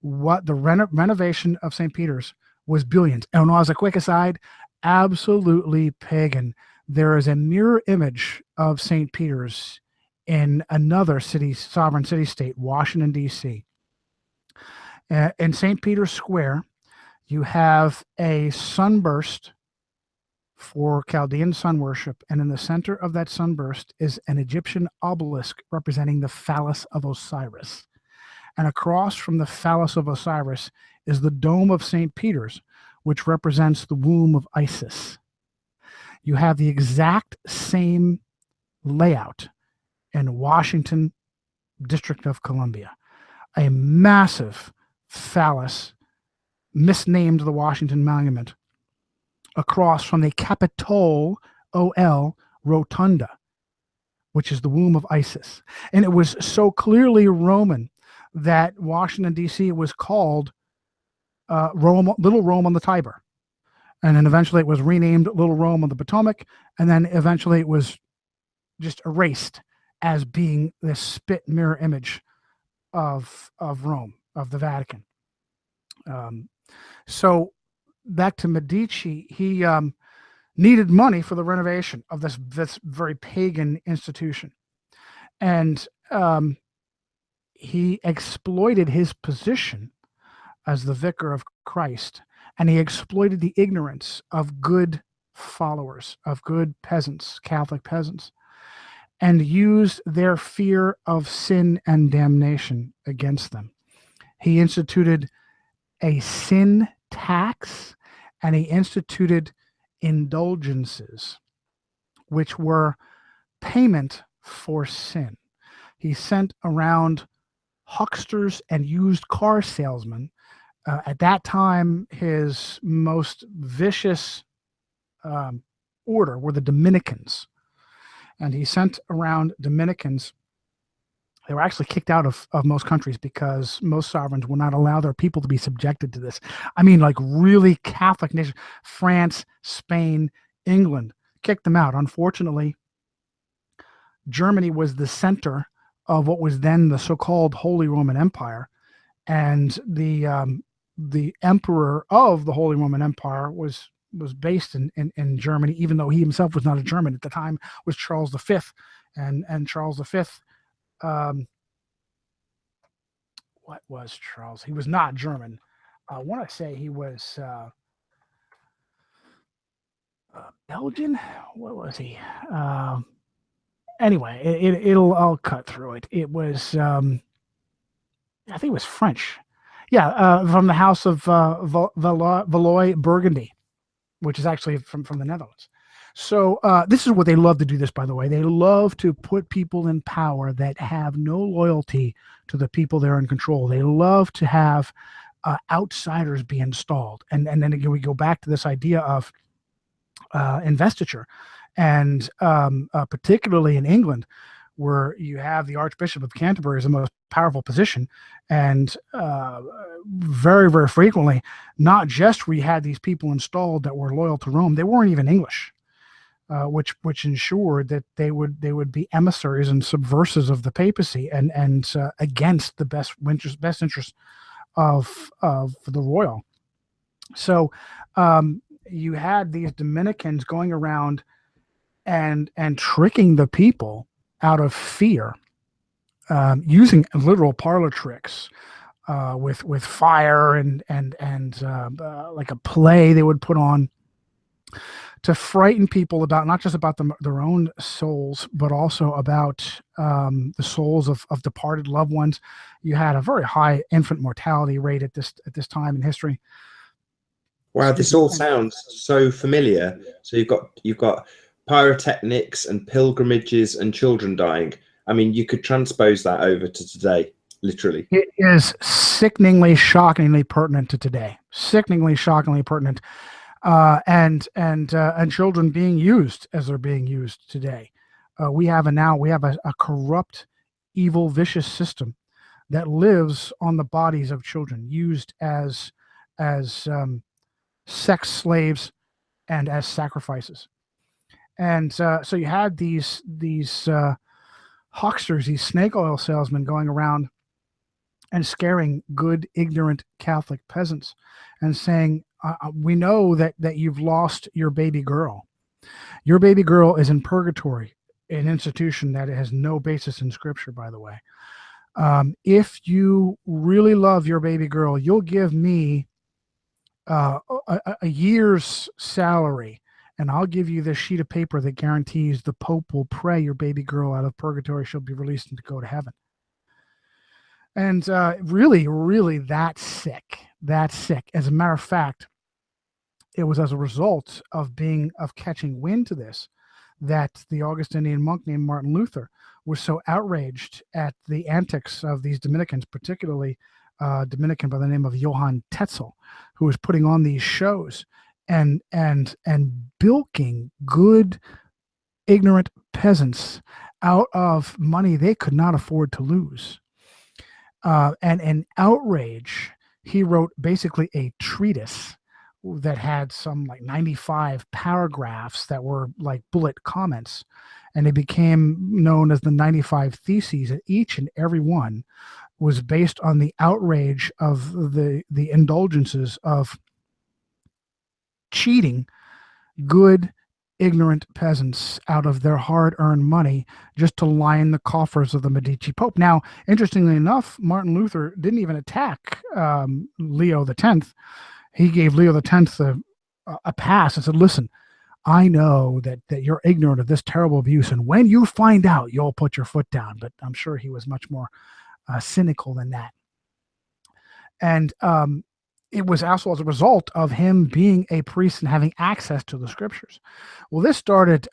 what the renovation of St. Peter's was billions. And as a quick aside, absolutely pagan. There is a mirror image of St. Peter's in another city, sovereign city-state, Washington, D.C. In St. Peter's Square, you have a sunburst for Chaldean sun worship, and in the center of that sunburst is an Egyptian obelisk representing the phallus of Osiris. And across from the phallus of Osiris is the dome of St. Peter's, which represents the womb of Isis. You have the exact same layout in Washington, District of Columbia. A massive phallus, misnamed the Washington Monument, across from the Capitol OL Rotunda, which is the womb of Isis. And it was so clearly Roman that Washington, D.C. was called Rome, Little Rome on the Tiber. And then eventually it was renamed Little Rome on the Potomac. And then eventually it was just erased as being this spit mirror image of Rome, of the Vatican. So back to Medici, he needed money for the renovation of this very pagan institution. And he exploited his position as the vicar of Christ, and he exploited the ignorance of good followers, of good peasants, Catholic peasants, and used their fear of sin and damnation against them. He instituted a sin tax, and he instituted indulgences, which were payment for sin. He sent around hucksters and used car salesmen. At that time, his most vicious order were the Dominicans. And he sent around Dominicans. They were actually kicked out of most countries because most sovereigns will not allow their people to be subjected to this. I mean, like really Catholic nations, France, Spain, England, kicked them out. Unfortunately, Germany was the center of what was then the so-called Holy Roman Empire. And the emperor of the Holy Roman Empire was based in Germany, even though he himself was not a German at the time, was Charles V. And Charles V, what was Charles? He was not German. I want to say he was Belgian. What was he? Anyway, I'll cut through it. It was, I think it was French. Yeah, from the house of Valois Burgundy, which is actually from the Netherlands. So this is what they love to do this, by the way. They love to put people in power that have no loyalty to the people they're in control. They love to have outsiders be installed. And then again, we go back to this idea of investiture. And particularly in England, where you have the Archbishop of Canterbury as the most powerful position. And very, very frequently, not just we had these people installed that were loyal to Rome, they weren't even English, which ensured that they would be emissaries and subversives of the papacy and against the best interests of the royal. So you had these Dominicans going around and tricking the people out of fear, using literal parlor tricks with fire and like a play they would put on to frighten people about not just about their own souls, but also about the souls of departed loved ones. You had a very high infant mortality rate at this time in history. Wow, this all sounds so familiar. So you've got pyrotechnics and pilgrimages and children dying. I mean, you could transpose that over to today, literally. It is sickeningly, shockingly pertinent to today. Sickeningly, shockingly pertinent, and children being used as they're being used today. We have a corrupt, evil, vicious system that lives on the bodies of children, used as sex slaves and as sacrifices. And so you had these hucksters, these snake oil salesmen going around and scaring good, ignorant Catholic peasants and saying, we know that you've lost your baby girl. Your baby girl is in purgatory, an institution that has no basis in Scripture, by the way. If you really love your baby girl, you'll give me a year's salary, and I'll give you this sheet of paper that guarantees the Pope will pray your baby girl out of purgatory. She'll be released and to go to heaven. And really, really that sick. As a matter of fact, it was as a result of catching wind to this that the Augustinian monk named Martin Luther was so outraged at the antics of these Dominicans, particularly Dominican by the name of Johann Tetzel, who was putting on these shows and bilking good, ignorant peasants out of money they could not afford to lose. And in outrage, he wrote basically a treatise that had some like 95 paragraphs that were like bullet comments, and it became known as the 95 Theses, and each and every one was based on the outrage of the indulgences of cheating good, ignorant peasants out of their hard-earned money just to line the coffers of the Medici Pope. Now, interestingly enough, Martin Luther didn't even attack Leo X. He gave Leo X a pass and said, listen, I know that you're ignorant of this terrible abuse, and when you find out, you'll put your foot down. But I'm sure he was much more cynical than that. And it was also as a result of him being a priest and having access to the Scriptures. Well, this started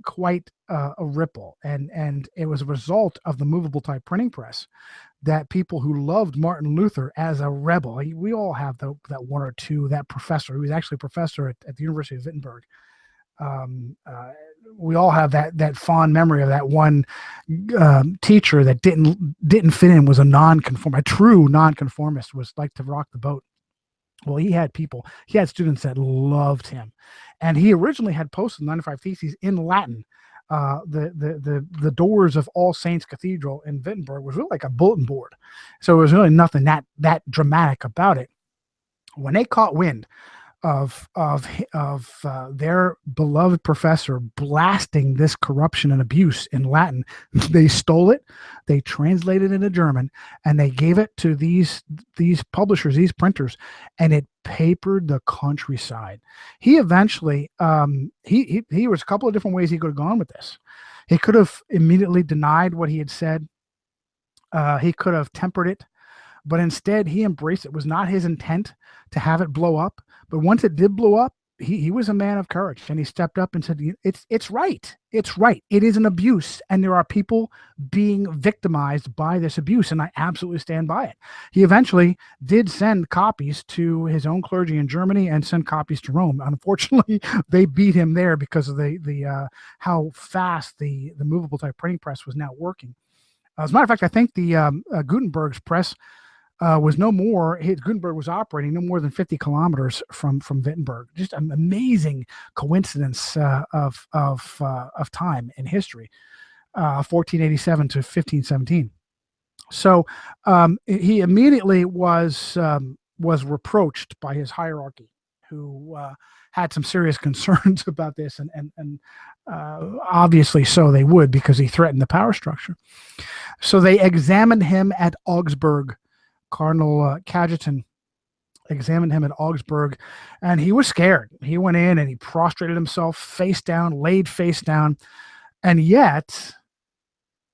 quite a ripple, and it was a result of the movable type printing press that people who loved Martin Luther as a rebel, we all have that one or two, that professor who was actually a professor at the University of Wittenberg. We all have that fond memory of that one teacher that didn't fit in, was a true nonconformist, was like to rock the boat. Well, he had students that loved him, and he originally had posted 95 Theses in Latin. The doors of All Saints Cathedral in Wittenberg was really like a bulletin board, so it was really nothing that dramatic about it. When they caught wind of their beloved professor blasting this corruption and abuse in Latin, they stole it, they translated it into German, and they gave it to these publishers, these printers, and it papered the countryside. He eventually he was a couple of different ways he could have gone with this. He could have immediately denied what he had said. He could have tempered it, but instead he embraced it. It was not his intent to have it blow up, but once it did blow up, he was a man of courage, and he stepped up and said, it's right. It is an abuse, and there are people being victimized by this abuse, and I absolutely stand by it. He eventually did send copies to his own clergy in Germany and send copies to Rome. Unfortunately, they beat him there because of the how fast the movable type printing press was now working. As a matter of fact, I think the Gutenberg's press was Gutenberg was operating no more than 50 kilometers from Wittenberg. Just an amazing coincidence of time in history, 1487 to 1517. So he immediately was reproached by his hierarchy, who had some serious concerns about this, and obviously so they would, because he threatened the power structure. So they examined him at Augsburg. Cardinal Cajetan examined him at Augsburg, and he was scared. He went in and he prostrated himself laid face down. And yet,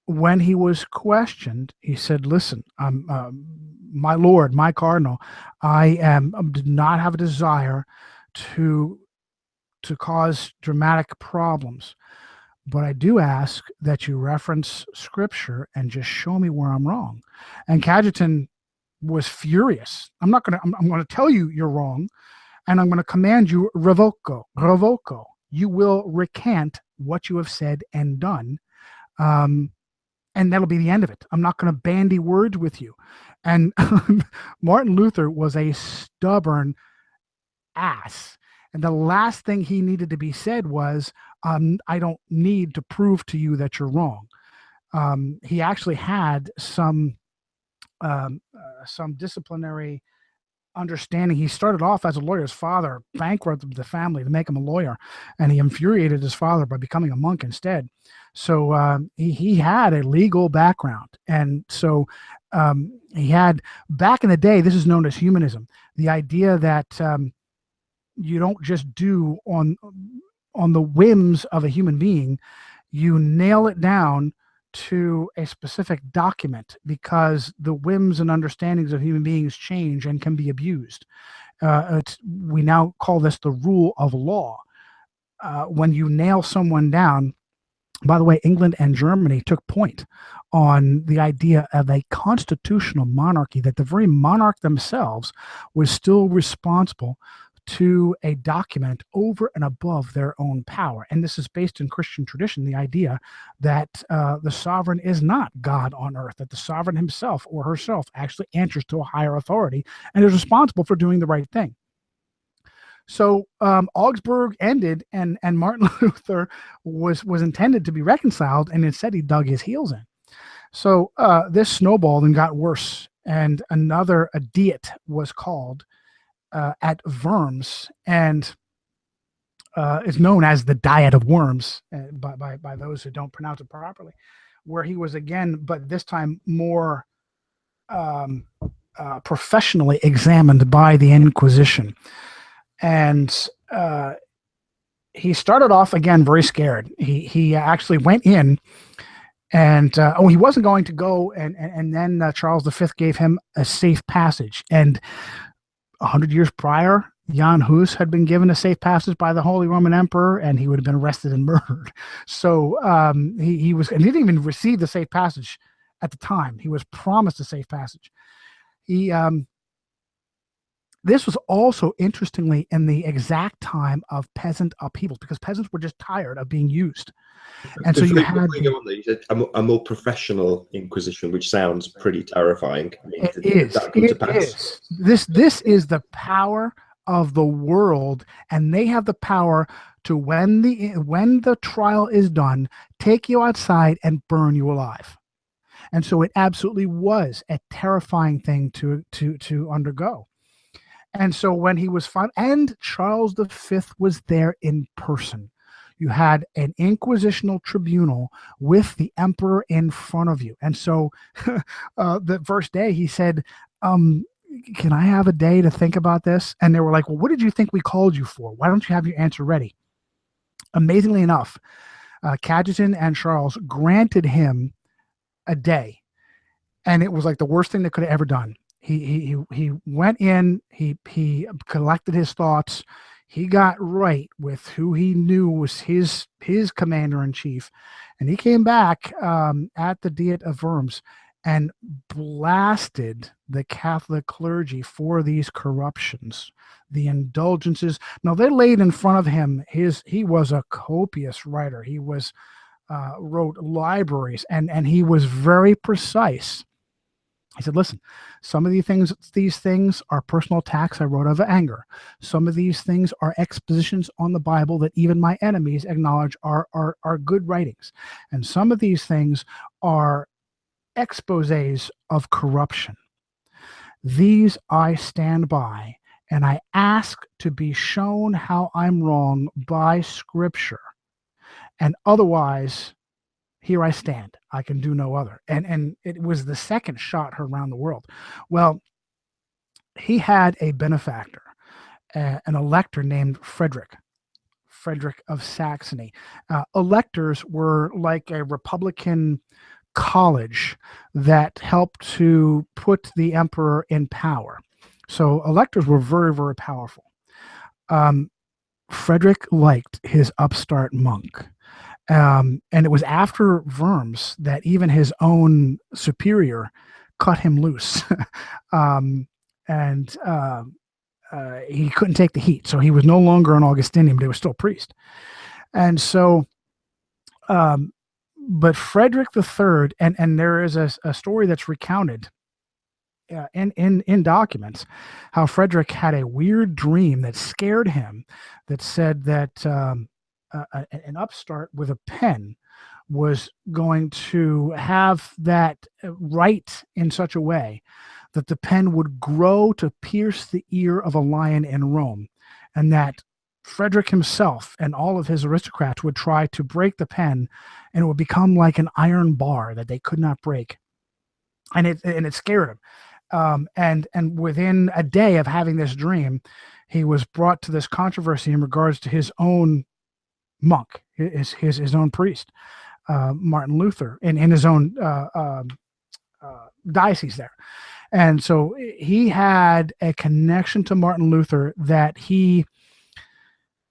when he was questioned, he said, listen, my Lord, my Cardinal, I did not have a desire to cause dramatic problems, but I do ask that you reference Scripture and just show me where I'm wrong. And Cajetan was furious. I'm going to tell you you're wrong, and I'm going to command you revoco. You will recant what you have said and done, and that'll be the end of it. I'm not going to bandy words with you. And Martin Luther was a stubborn ass, and the last thing he needed to be said was, I don't need to prove to you that you're wrong. He actually had some disciplinary understanding. He started off as a lawyer. His father bankrupted the family to make him a lawyer, and he infuriated his father by becoming a monk instead. So he had a legal background, and so he had, back in the day, this is known as humanism, the idea that you don't just do on the whims of a human being, you nail it down to a specific document, because the whims and understandings of human beings change and can be abused. We now call this the rule of law. When you nail someone down, by the way, England and Germany took point on the idea of a constitutional monarchy, that the very monarch themselves was still responsible to a document over and above their own power. And this is based in Christian tradition, the idea that the sovereign is not God on earth, that the sovereign himself or herself actually answers to a higher authority and is responsible for doing the right thing. So Augsburg ended, and Martin Luther was intended to be reconciled, and instead he dug his heels in. So this snowballed and got worse, and another diet was called at Worms, and is known as the Diet of Worms by those who don't pronounce it properly, where he was again, but this time more professionally examined by the Inquisition. And he started off again very scared. He actually went in, and he wasn't going to go, and then Charles V gave him a safe passage. And 100 years prior, Jan Hus had been given a safe passage by the Holy Roman Emperor, and he would have been arrested and murdered. So he didn't even receive the safe passage at the time. He was promised a safe passage. This was also, interestingly, in the exact time of peasant upheavals, because peasants were just tired of being used. And so you had a more professional Inquisition, which sounds pretty terrifying. I mean, This is the power of the world, and they have the power to, when the trial is done, take you outside and burn you alive. And so it absolutely was a terrifying thing to undergo. And so when he was found, and Charles V was there in person, you had an inquisitional tribunal with the emperor in front of you. And so the first day he said, can I have a day to think about this? And they were like, well, what did you think we called you for? Why don't you have your answer ready? Amazingly enough, Cajetan and Charles granted him a day. And it was like the worst thing they could have ever done. He went in, he collected his thoughts, he got right with who he knew was his commander-in-chief, and he came back at the Diet of Worms and blasted the Catholic clergy for these corruptions, the indulgences. Now, they laid in front of him, he was a copious writer. He wrote libraries, and he was very precise. He said, listen, some of these things are personal attacks I wrote out of anger. Some of these things are expositions on the Bible that even my enemies acknowledge are good writings. And some of these things are exposés of corruption. These I stand by, and I ask to be shown how I'm wrong by Scripture. And otherwise, here I stand. I can do no other. And it was the second shot heard around the world. Well, he had a benefactor, an elector named Frederick of Saxony. Electors were like a Republican college that helped to put the emperor in power. So electors were very, very powerful. Frederick liked his upstart monk. And it was after Worms that even his own superior cut him loose. He couldn't take the heat. So he was no longer an Augustinian, but he was still a priest. And so, but Frederick III, and there is a story that's recounted in documents, how Frederick had a weird dream that scared him, that said that an upstart with a pen was going to have that write in such a way that the pen would grow to pierce the ear of a lion in Rome, and that Frederick himself and all of his aristocrats would try to break the pen, and it would become like an iron bar that they could not break. And it scared him. And within a day of having this dream, he was brought to this controversy in regards to his own monk, his own priest, Martin Luther, in his own diocese there. And so he had a connection to Martin Luther that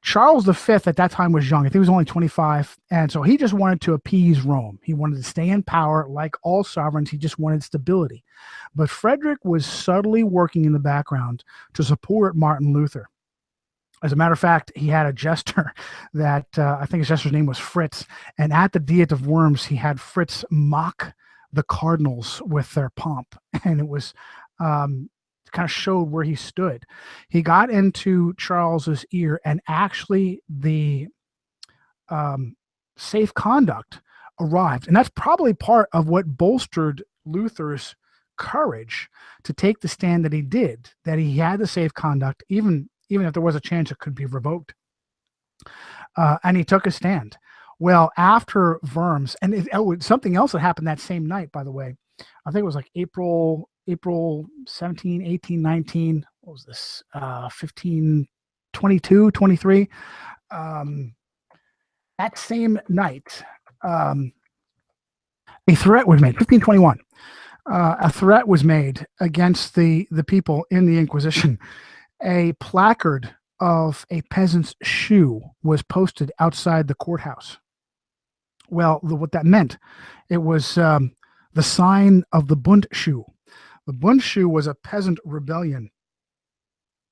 Charles V at that time was young. I think he was only 25. And so he just wanted to appease Rome. He wanted to stay in power. Like all sovereigns, he just wanted stability. But Frederick was subtly working in the background to support Martin Luther. As a matter of fact, he had a jester that I think his jester's name was Fritz. And at the Diet of Worms, he had Fritz mock the cardinals with their pomp. And it was kind of showed where he stood. He got into Charles's ear, and actually the safe conduct arrived. And that's probably part of what bolstered Luther's courage to take the stand that he did, that he had the safe conduct, even if there was a chance it could be revoked. And he took a stand. Well, after Worms, and something else that happened that same night, by the way, I think it was like April 17, 18, 19, what was this? 15, 22, 23. That same night, a threat was made, 1521. A threat was made against the people in the Inquisition. A placard of a peasant's shoe was posted outside the courthouse. Well, what that meant, it was the sign of the Bundschuh. The Bundschuh was a peasant rebellion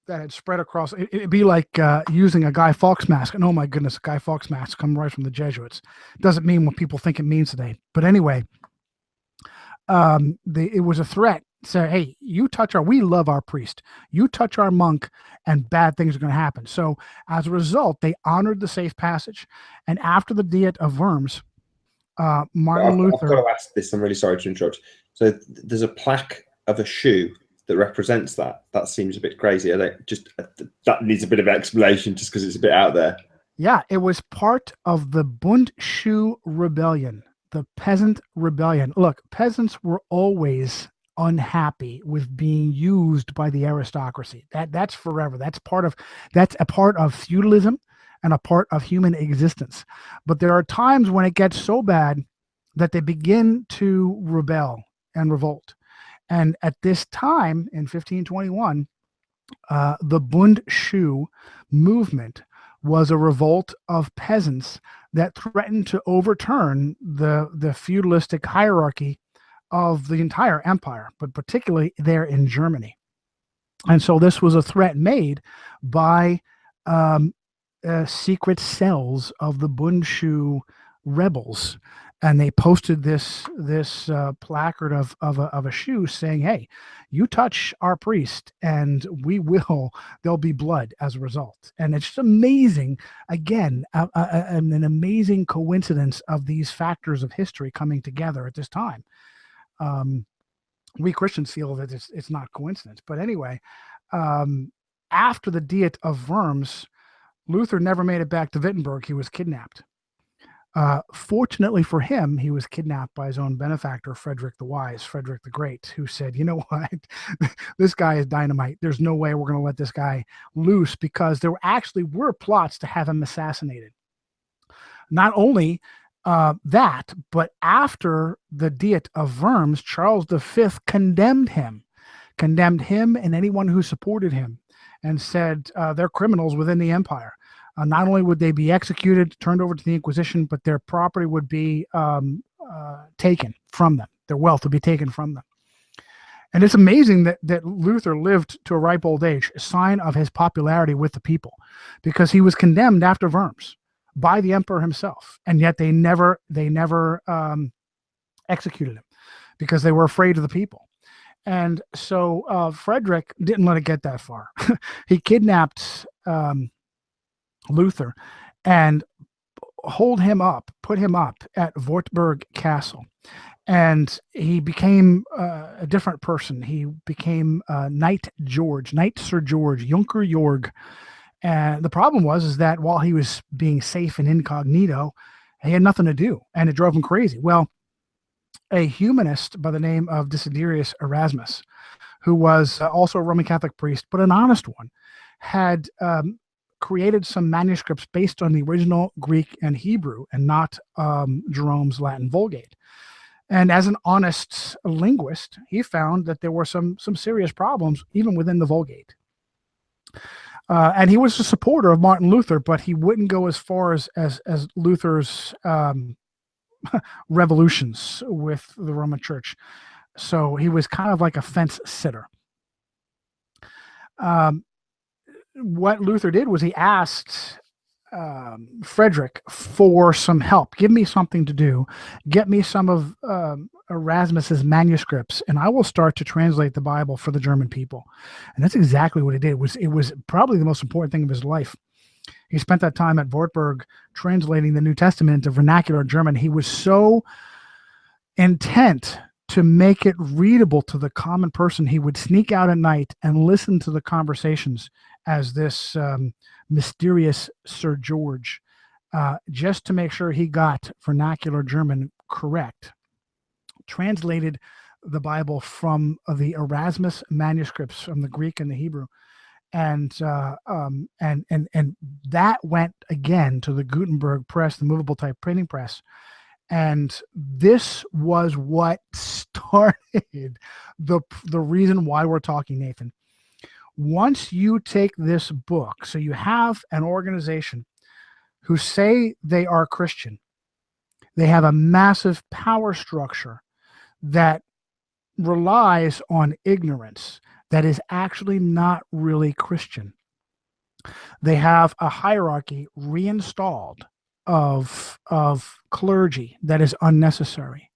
that had spread across. It'd be like using a Guy Fawkes mask. And oh my goodness, a Guy Fawkes mask come right from the Jesuits. Doesn't mean what people think it means today. But anyway, it was a threat. Say, hey, we love our priest. You touch our monk, and bad things are going to happen. So as a result, they honored the safe passage. And after the Diet of Worms, Martin Luther. I've got to ask this. I'm really sorry to interrupt. So there's a plaque of a shoe that represents that. That seems a bit crazy. That needs a bit of explanation, just because it's a bit out there. Yeah, it was part of the Bundschuh rebellion, the peasant rebellion. Look, peasants were always unhappy with being used by the aristocracy. That's forever. That's a part of feudalism and a part of human existence. But there are times when it gets so bad that they begin to rebel and revolt. And at this time in 1521, the Bundschuh movement was a revolt of peasants that threatened to overturn the feudalistic hierarchy of the entire empire, but particularly there in Germany. And so this was a threat made by secret cells of the Bundschuh rebels. And they posted this placard of a shoe saying, hey, you touch our priest and there'll be blood as a result. And it's just amazing, again, an amazing coincidence of these factors of history coming together at this time. We Christians feel that it's not coincidence. But anyway, after the Diet of Worms, Luther never made it back to Wittenberg. He was kidnapped. Fortunately for him, he was kidnapped by his own benefactor, Frederick the Wise, Frederick the Great, who said, you know what, this guy is dynamite. There's no way we're going to let this guy loose, because there actually were plots to have him assassinated. Not only that, but after the Diet of Worms, Charles V condemned him and anyone who supported him, and said they're criminals within the empire. Not only would they be executed, turned over to the Inquisition, but their property would be taken from them. Their wealth would be taken from them. And it's amazing that Luther lived to a ripe old age, a sign of his popularity with the people, because he was condemned after Worms by the emperor himself, and yet they never executed him because they were afraid of the people. And so Frederick didn't let it get that far. He kidnapped Luther, and put him up at Wartburg Castle. And he became a different person. He became Knight Sir George, Junker Jorg. And the problem is that while he was being safe and incognito, he had nothing to do, and it drove him crazy. Well, a humanist by the name of Desiderius Erasmus, who was also a Roman Catholic priest, but an honest one, had created some manuscripts based on the original Greek and Hebrew and not Jerome's Latin Vulgate. And as an honest linguist, he found that there were some serious problems even within the Vulgate. And he was a supporter of Martin Luther, but he wouldn't go as far as Luther's revolutions with the Roman Church. So he was kind of like a fence sitter. What Luther did was he asked Frederick for some help. Give me something to do. Get me some of Erasmus's manuscripts, and I will start to translate the Bible for the German people. And that's exactly what he did. It was probably the most important thing of his life. He spent that time at Wartburg translating the New Testament into vernacular German. He was so intent to make it readable to the common person, he would sneak out at night and listen to the conversations as this mysterious Sir George, just to make sure he got vernacular German correct. Translated the Bible from the Erasmus manuscripts from the Greek and the Hebrew, and that went again to the Gutenberg press, the movable type printing press. And this was what started the reason why we're talking, Nathan. Once you take this book, so you have an organization who say they are Christian, they have a massive power structure that relies on ignorance that is actually not really Christian. They have a hierarchy reinstalled of clergy that is unnecessary.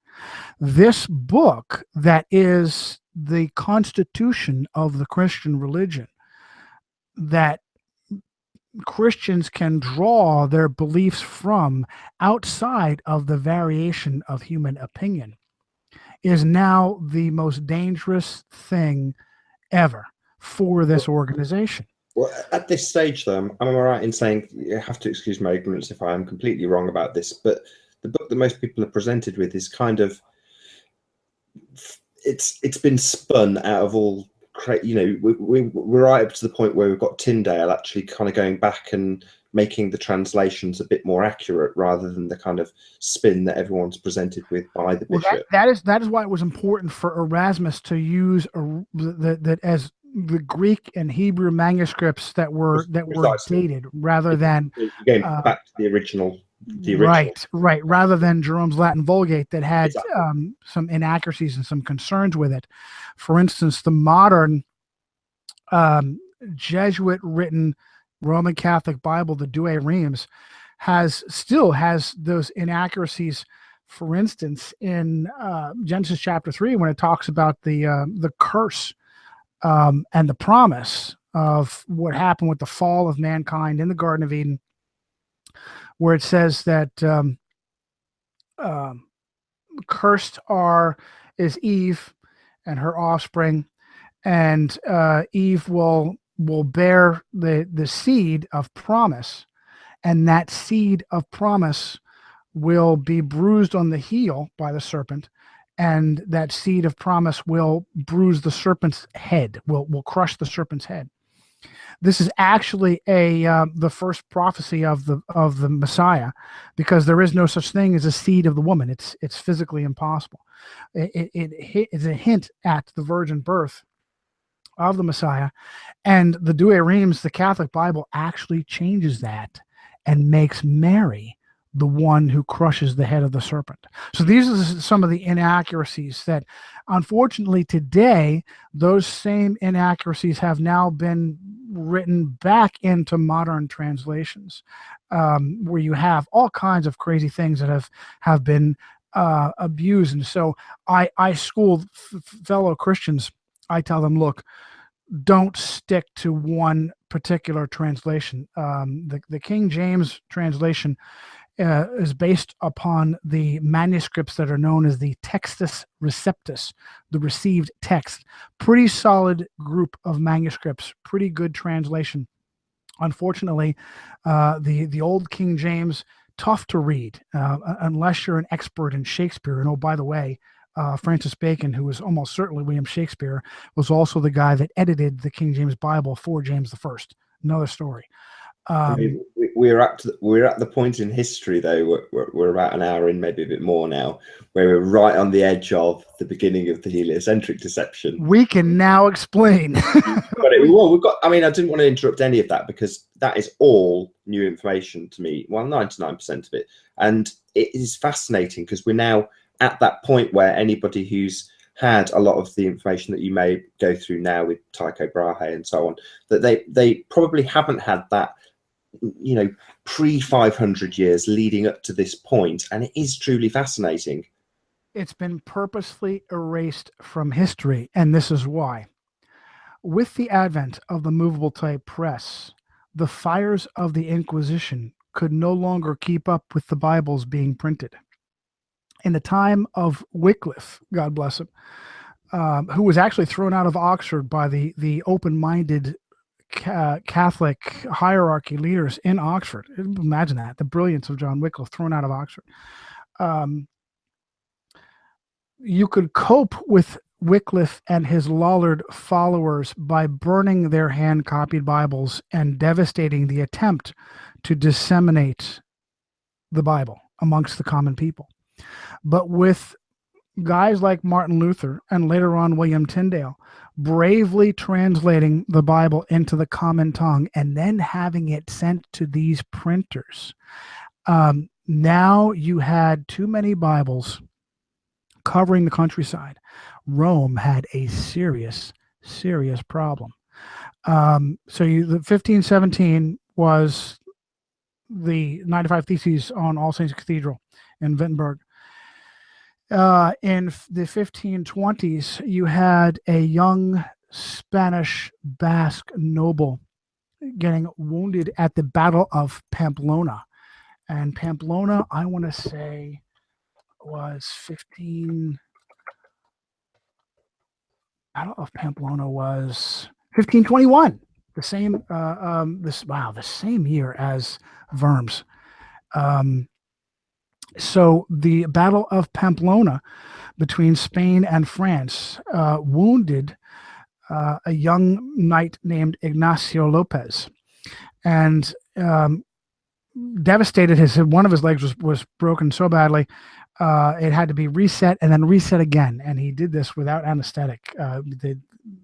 This book that is the constitution of the Christian religion, that Christians can draw their beliefs from outside of the variation of human opinion, is now the most dangerous thing ever for this organization. Well, at this stage, though, am I right in saying, you have to excuse my ignorance if I am completely wrong about this, but the book that most people are presented with is kind of, it's been spun out of all, we're right up to the point where we've got Tyndale actually kind of going back and making the translations a bit more accurate rather than the kind of spin that everyone's presented with by the bishop. Well, that is why it was important for Erasmus to use that as the Greek and Hebrew manuscripts that were dated, rather than going back to the original. Right. Rather than Jerome's Latin Vulgate that had some inaccuracies and some concerns with it. For instance, the modern Jesuit-written Roman Catholic Bible, the Douay Rheims, still has those inaccuracies. For instance, in Genesis chapter 3, when it talks about the curse and the promise of what happened with the fall of mankind in the Garden of Eden, where it says that cursed is Eve and her offspring, and Eve will bear the seed of promise, and that seed of promise will be bruised on the heel by the serpent, and that seed of promise will bruise the serpent's head, will crush the serpent's head. This is actually the first prophecy of the Messiah, because there is no such thing as a seed of the woman. It's physically impossible. It's a hint at the virgin birth of the Messiah, and the Douay Rheims, the Catholic Bible, actually changes that and makes Mary the one who crushes the head of the serpent. So these are some of the inaccuracies that, unfortunately, today, those same inaccuracies have now been written back into modern translations, where you have all kinds of crazy things that have been abused. And so I school fellow Christians. I tell them, look, don't stick to one particular translation. The King James translation is based upon the manuscripts that are known as the Textus Receptus, the received text. Pretty solid group of manuscripts, pretty good translation. Unfortunately, the old King James, tough to read unless you're an expert in Shakespeare. And oh, by the way, Francis Bacon, who was almost certainly William Shakespeare, was also the guy that edited the King James Bible for James I. Another story. I mean, we're at the point in history, though. We're about an hour in, maybe a bit more now, where we're right on the edge of the beginning of the heliocentric deception. We can now explain. We've got. I mean, I didn't want to interrupt any of that because that is all new information to me. Well, 99% of it, and it is fascinating because we're now at that point where anybody who's had a lot of the information that you may go through now with Tycho Brahe and so on, that they probably haven't had that, you know, pre 500 years leading up to this point, and it is truly fascinating. It's been purposely erased from history, and this is why. With the advent of the movable type press, the fires of the Inquisition could no longer keep up with the Bibles being printed. In the time of Wycliffe, God bless him, who was actually thrown out of Oxford by the open-minded Catholic hierarchy leaders in Oxford. Imagine that, the brilliance of John Wycliffe, thrown out of Oxford. You could cope with Wycliffe and his Lollard followers by burning their hand-copied Bibles and devastating the attempt to disseminate the Bible amongst the common people. But with guys like Martin Luther and later on William Tyndale bravely translating the Bible into the common tongue and then having it sent to these printers, now you had too many Bibles covering the countryside. Rome had a serious problem. So the 1517 was the 95 Theses on All Saints Cathedral in Wittenberg. In the 1520s, you had a young Spanish Basque noble getting wounded at the Battle of Pamplona. And Pamplona, I want to say, was Battle of Pamplona was 1521. The same the same year as Worms. So the Battle of Pamplona between Spain and France wounded a young knight named Ignacio Lopez, and devastated one of his legs was broken so badly it had to be reset and then reset again. And he did this without anesthetic.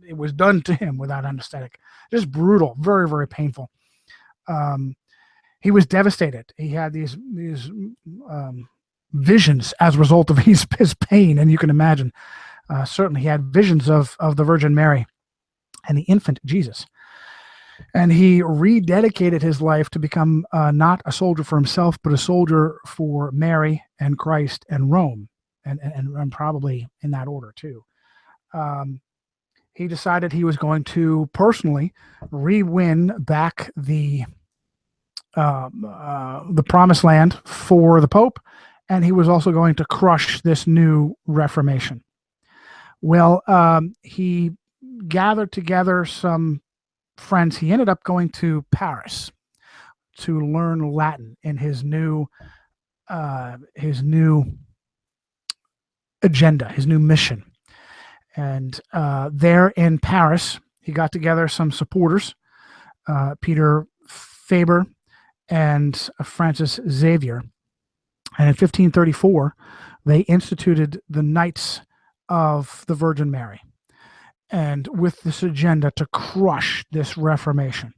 It was done to him without anesthetic. Just brutal, very, very painful. He was devastated. He had these visions as a result of his pain, and you can imagine. Certainly, he had visions of the Virgin Mary and the infant Jesus. And he rededicated his life to become not a soldier for himself, but a soldier for Mary and Christ and Rome, and probably in that order too. He decided he was going to personally re-win back the Promised Land for the Pope, and he was also going to crush this new Reformation. Well, he gathered together some friends. He ended up going to Paris to learn Latin in his new agenda, his new mission. And there in Paris, he got together some supporters, Peter Faber and Francis Xavier. And in 1534, they instituted the Knights of the Virgin Mary, and with this agenda to crush this Reformation.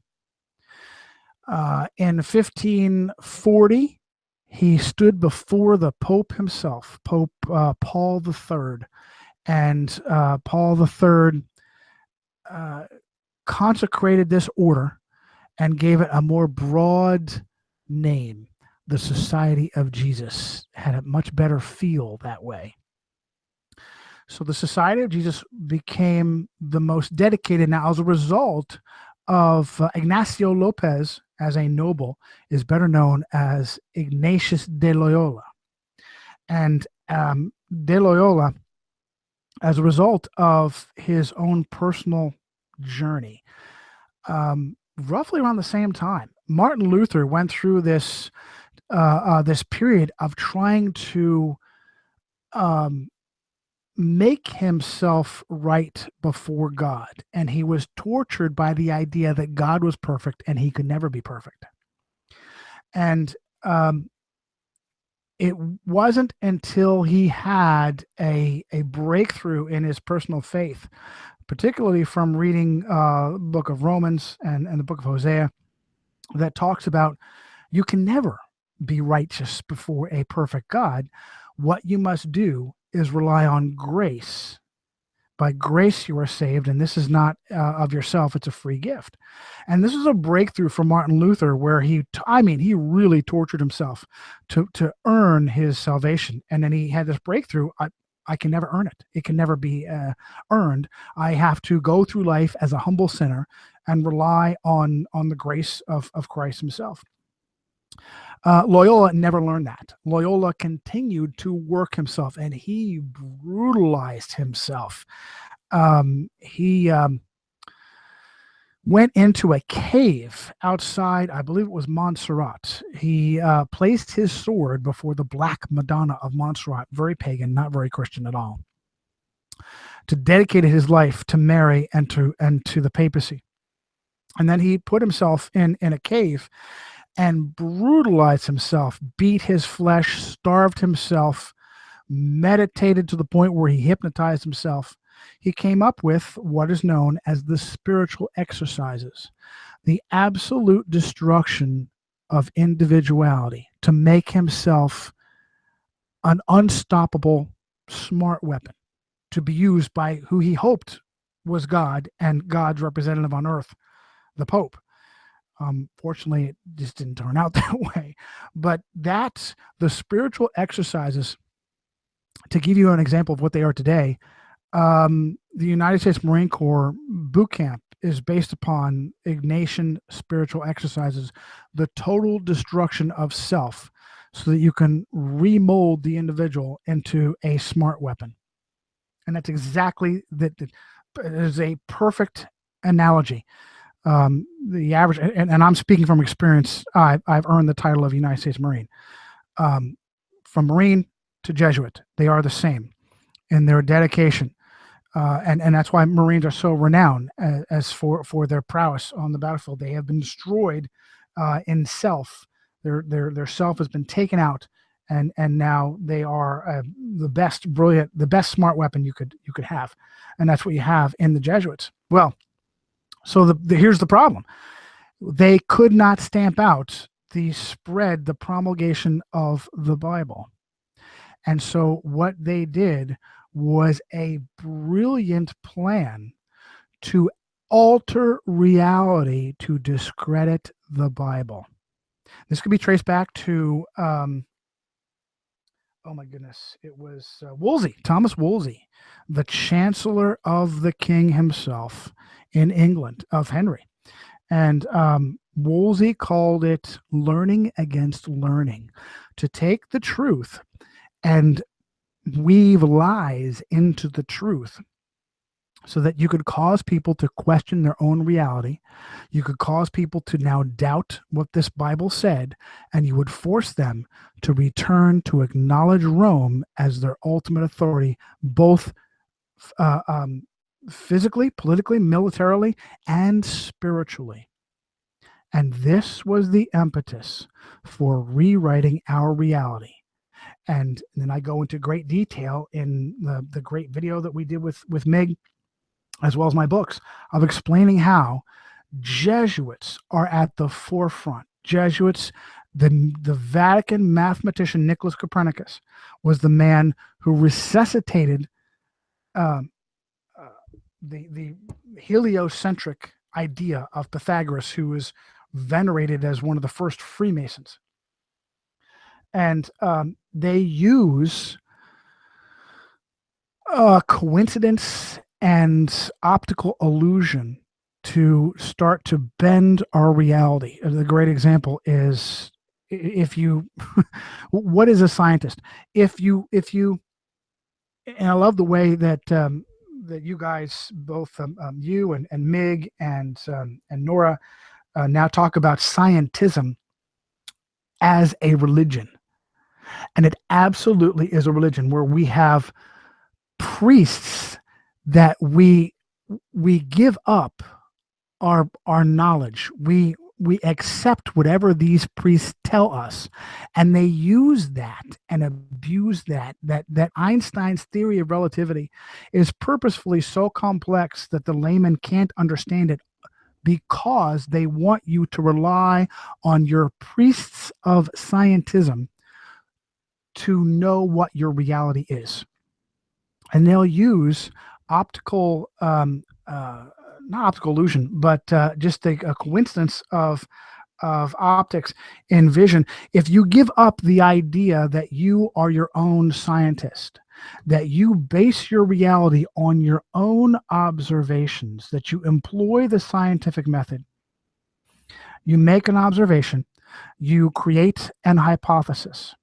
In 1540, he stood before the Pope himself, Pope Paul III, and Paul III consecrated this order and gave it a more broad name. The Society of Jesus had a much better feel that way. So the Society of Jesus became the most dedicated now as a result of Ignacio Lopez as a noble is better known as Ignatius de Loyola. And de Loyola, as a result of his own personal journey, roughly around the same time, Martin Luther went through this period of trying to make himself right before God. And he was tortured by the idea that God was perfect and he could never be perfect. And it wasn't until he had a breakthrough in his personal faith, particularly from reading the book of Romans and the book of Hosea, that talks about you can never be righteous before a perfect God. What you must do is rely on grace. By grace you are saved, and this is not of yourself, it's a free gift. And this is a breakthrough for Martin Luther, where he really tortured himself to earn his salvation. And then he had this breakthrough. I can never earn it. It can never be earned. I have to go through life as a humble sinner and rely on the grace of Christ himself. Loyola never learned that. Loyola continued to work himself, and he brutalized himself. He went into a cave outside, I believe it was Montserrat. He placed his sword before the Black Madonna of Montserrat, very pagan, not very Christian at all, to dedicate his life to Mary and to the papacy. And then he put himself in a cave and brutalized himself, beat his flesh, starved himself, meditated to the point where he hypnotized himself. He came up with what is known as the spiritual exercises, the absolute destruction of individuality, to make himself an unstoppable smart weapon to be used by who he hoped was God and God's representative on earth, the Pope. Fortunately, it just didn't turn out that way. But that's the spiritual exercises. To give you an example of what they are today, the United States Marine Corps boot camp is based upon Ignatian spiritual exercises, the total destruction of self, so that you can remold the individual into a smart weapon. And that's exactly that. It is a perfect analogy. The average, and I'm speaking from experience, I've earned the title of United States Marine. From Marine to Jesuit, they are the same in their dedication. And that's why Marines are so renowned as for their prowess on the battlefield. They have been destroyed in self. Their self has been taken out, and now they are the best smart weapon you could have, and that's what you have in the Jesuits. Well, so here's the problem: they could not stamp out the promulgation of the Bible, and so what they did was a brilliant plan to alter reality to discredit the Bible. This could be traced back to, oh my goodness, it was Wolsey, Thomas Wolsey, the Chancellor of the King himself in England, of Henry. And Wolsey called it learning against learning, to take the truth and weave lies into the truth so that you could cause people to question their own reality. You could cause people to now doubt what this Bible said, and you would force them to return to acknowledge Rome as their ultimate authority, both physically, politically, militarily, and spiritually. And this was the impetus for rewriting our reality. And then I go into great detail in the great video that we did with Mig, as well as my books, of explaining how Jesuits are at the forefront. Jesuits, the Vatican mathematician Nicholas Copernicus was the man who resuscitated the heliocentric idea of Pythagoras, who was venerated as one of the first Freemasons. And they use coincidence and optical illusion to start to bend our reality. The great example is, if you, what is a scientist? If you, and I love the way that that you guys, both you and Mig and Nora, now talk about scientism as a religion, and it absolutely is a religion where we have priests that we give up our knowledge. We accept whatever these priests tell us, and they use that and abuse that Einstein's theory of relativity is purposefully so complex that the layman can't understand it, because they want you to rely on your priests of scientism to know what your reality is. And they'll use optical not optical illusion, but just a coincidence of optics in vision. If you give up the idea that you are your own scientist, that you base your reality on your own observations, that you employ the scientific method, you make an observation, you create an hypothesis,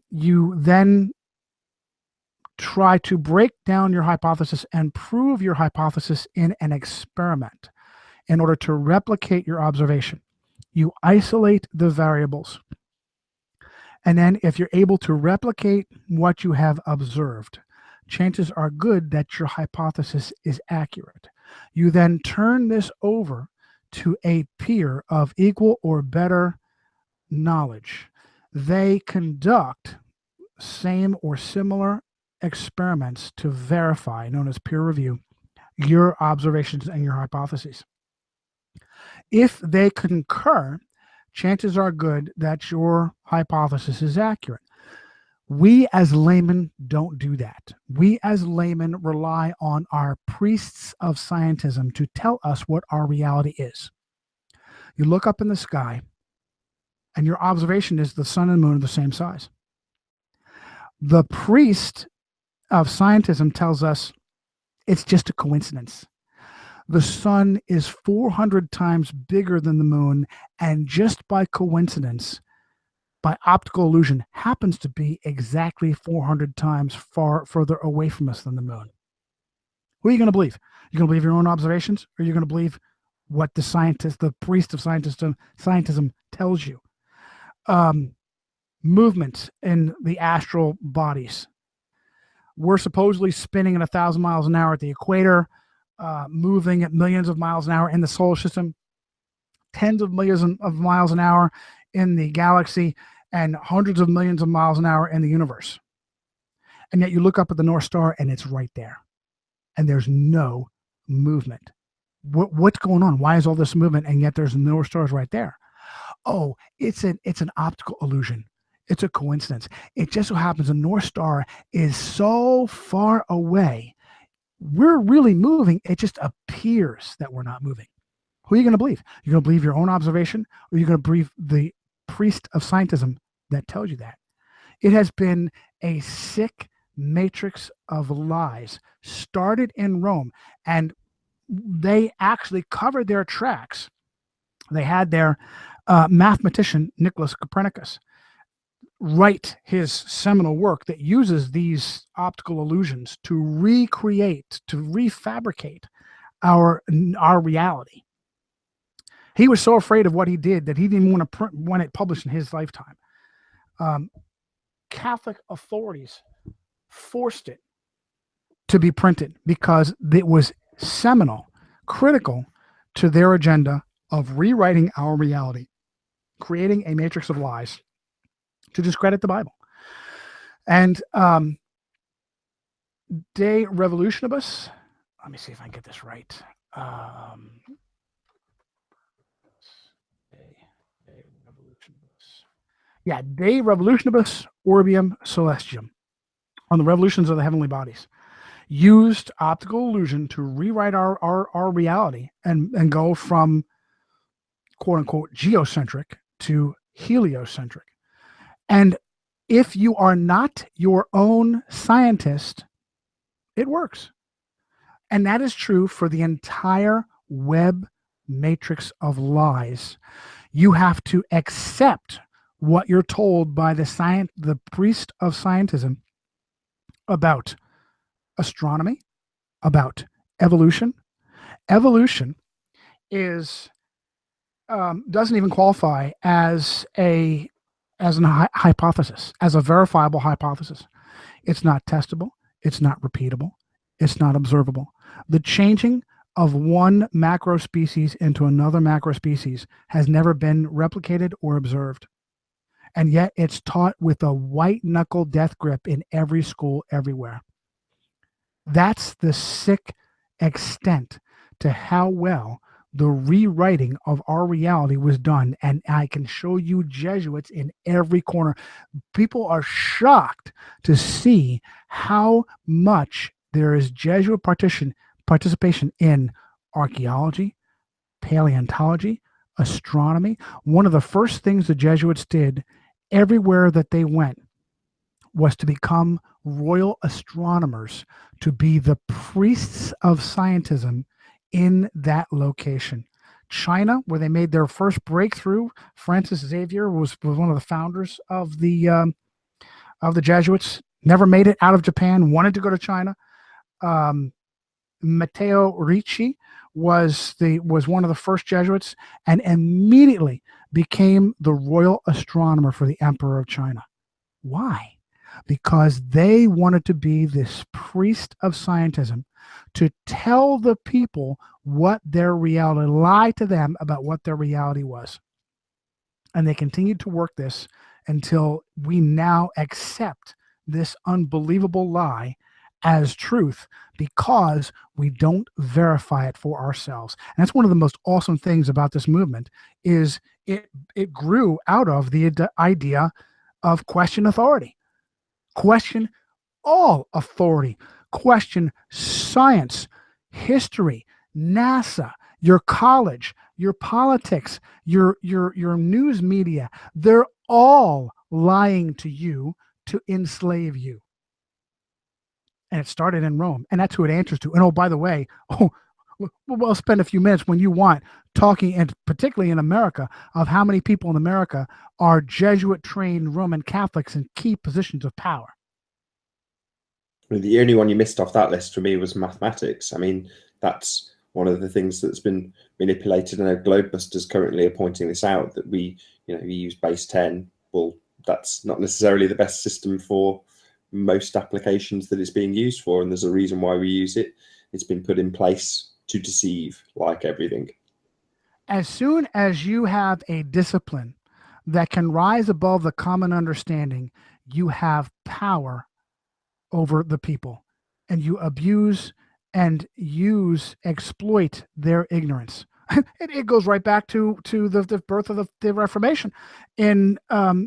you then try to break down your hypothesis and prove your hypothesis in an experiment in order to replicate your observation. You isolate the variables. And then if you're able to replicate what you have observed, chances are good that your hypothesis is accurate. You then turn this over to a peer of equal or better knowledge. They conduct same or similar experiments to verify, known as peer review, your observations and your hypotheses. If they concur, chances are good that your hypothesis is accurate. We as laymen don't do that. We as laymen rely on our priests of scientism to tell us what our reality is. You look up in the sky, and your observation is the sun and moon are the same size. The priest of scientism tells us it's just a coincidence. The sun is 400 times bigger than the moon, and just by coincidence, by optical illusion, happens to be exactly 400 times further away from us than the moon. Who are you going to believe? You're going to believe your own observations, or you're going to believe what the scientist, the priest of scientism tells you? Movement in the astral bodies. We're supposedly spinning at 1,000 miles an hour at the equator, moving at millions of miles an hour in the solar system, tens of millions of miles an hour in the galaxy, and hundreds of millions of miles an hour in the universe. And yet you look up at the North Star and it's right there. And there's no movement. What's going on? Why is all this movement and yet there's the North Stars right there? Oh, it's an optical illusion. It's a coincidence. It just so happens the North Star is so far away. We're really moving. It just appears that we're not moving. Who are you going to believe? You're going to believe your own observation, or you're going to believe the priest of scientism that tells you that? It has been a sick matrix of lies, started in Rome, and they actually covered their tracks. They had their mathematician, Nicholas Copernicus, write his seminal work that uses these optical illusions to recreate, to refabricate our reality. He was so afraid of what he did that he didn't want it published in his lifetime. Catholic authorities forced it to be printed because it was seminal, critical to their agenda of rewriting our reality, creating a matrix of lies to discredit the Bible. And De Revolutionibus, let me see if I can get this right. De Revolutionibus Orbium Celestium, on the revolutions of the heavenly bodies, used optical illusion to rewrite our reality and go from quote unquote geocentric to heliocentric. And if you are not your own scientist, it works. And that is true for the entire web matrix of lies. You have to accept what you're told by the priest of scientism about astronomy, about evolution. Evolution is doesn't even qualify as an hypothesis, as a verifiable hypothesis. It's not testable. It's not repeatable. It's not observable. The changing of one macro species into another macro species has never been replicated or observed. And yet it's taught with a white knuckle death grip in every school everywhere. That's the sick extent to how well the rewriting of our reality was done. And I can show you Jesuits in every corner. People are shocked to see how much there is Jesuit participation in archaeology, paleontology, astronomy. One of the first things the Jesuits did everywhere that they went was to become royal astronomers, to be the priests of scientism in that location. China, where they made their first breakthrough, Francis Xavier was one of the founders of the Jesuits. Never made it out of Japan. Wanted to go to China. Matteo Ricci was one of the first Jesuits, and immediately became the royal astronomer for the Emperor of China. Why? Because they wanted to be this priest of scientism, to tell the people what their reality, lie to them about what their reality was. And they continued to work this until we now accept this unbelievable lie as truth, because we don't verify it for ourselves. And that's one of the most awesome things about this movement, is it grew out of the idea of question authority. Question all authority. Question science, history, NASA, your college, your politics, your news media. They're all lying to you to enslave you. And it started in Rome, and that's who it answers to. And oh, by the way, we'll spend a few minutes when you want talking, and particularly in America, of how many people in America are Jesuit-trained Roman Catholics in key positions of power. The only one you missed off that list for me was mathematics. I mean, that's one of the things that's been manipulated. And Globebusters currently are pointing this out, that we use base 10. Well, that's not necessarily the best system for most applications that it's being used for, and there's a reason why we use it. It's been put in place to deceive, like everything. As soon as you have a discipline that can rise above the common understanding, you have power over the people, and you abuse and exploit their ignorance. It goes right back to the birth of the Reformation, in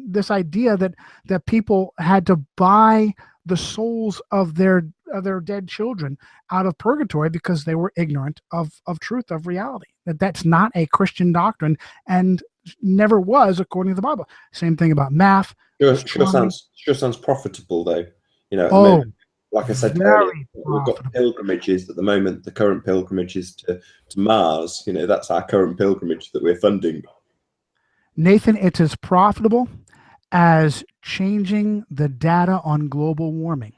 this idea that people had to buy the souls of their dead children out of purgatory because they were ignorant of truth, of reality. That's not a Christian doctrine, and never was according to the Bible. Same thing about math. Sure sounds profitable, though. Like I said earlier, we've got pilgrimages at the moment. The current pilgrimage is to Mars. That's our current pilgrimage that we're funding. Nathan, it's as profitable as changing the data on global warming.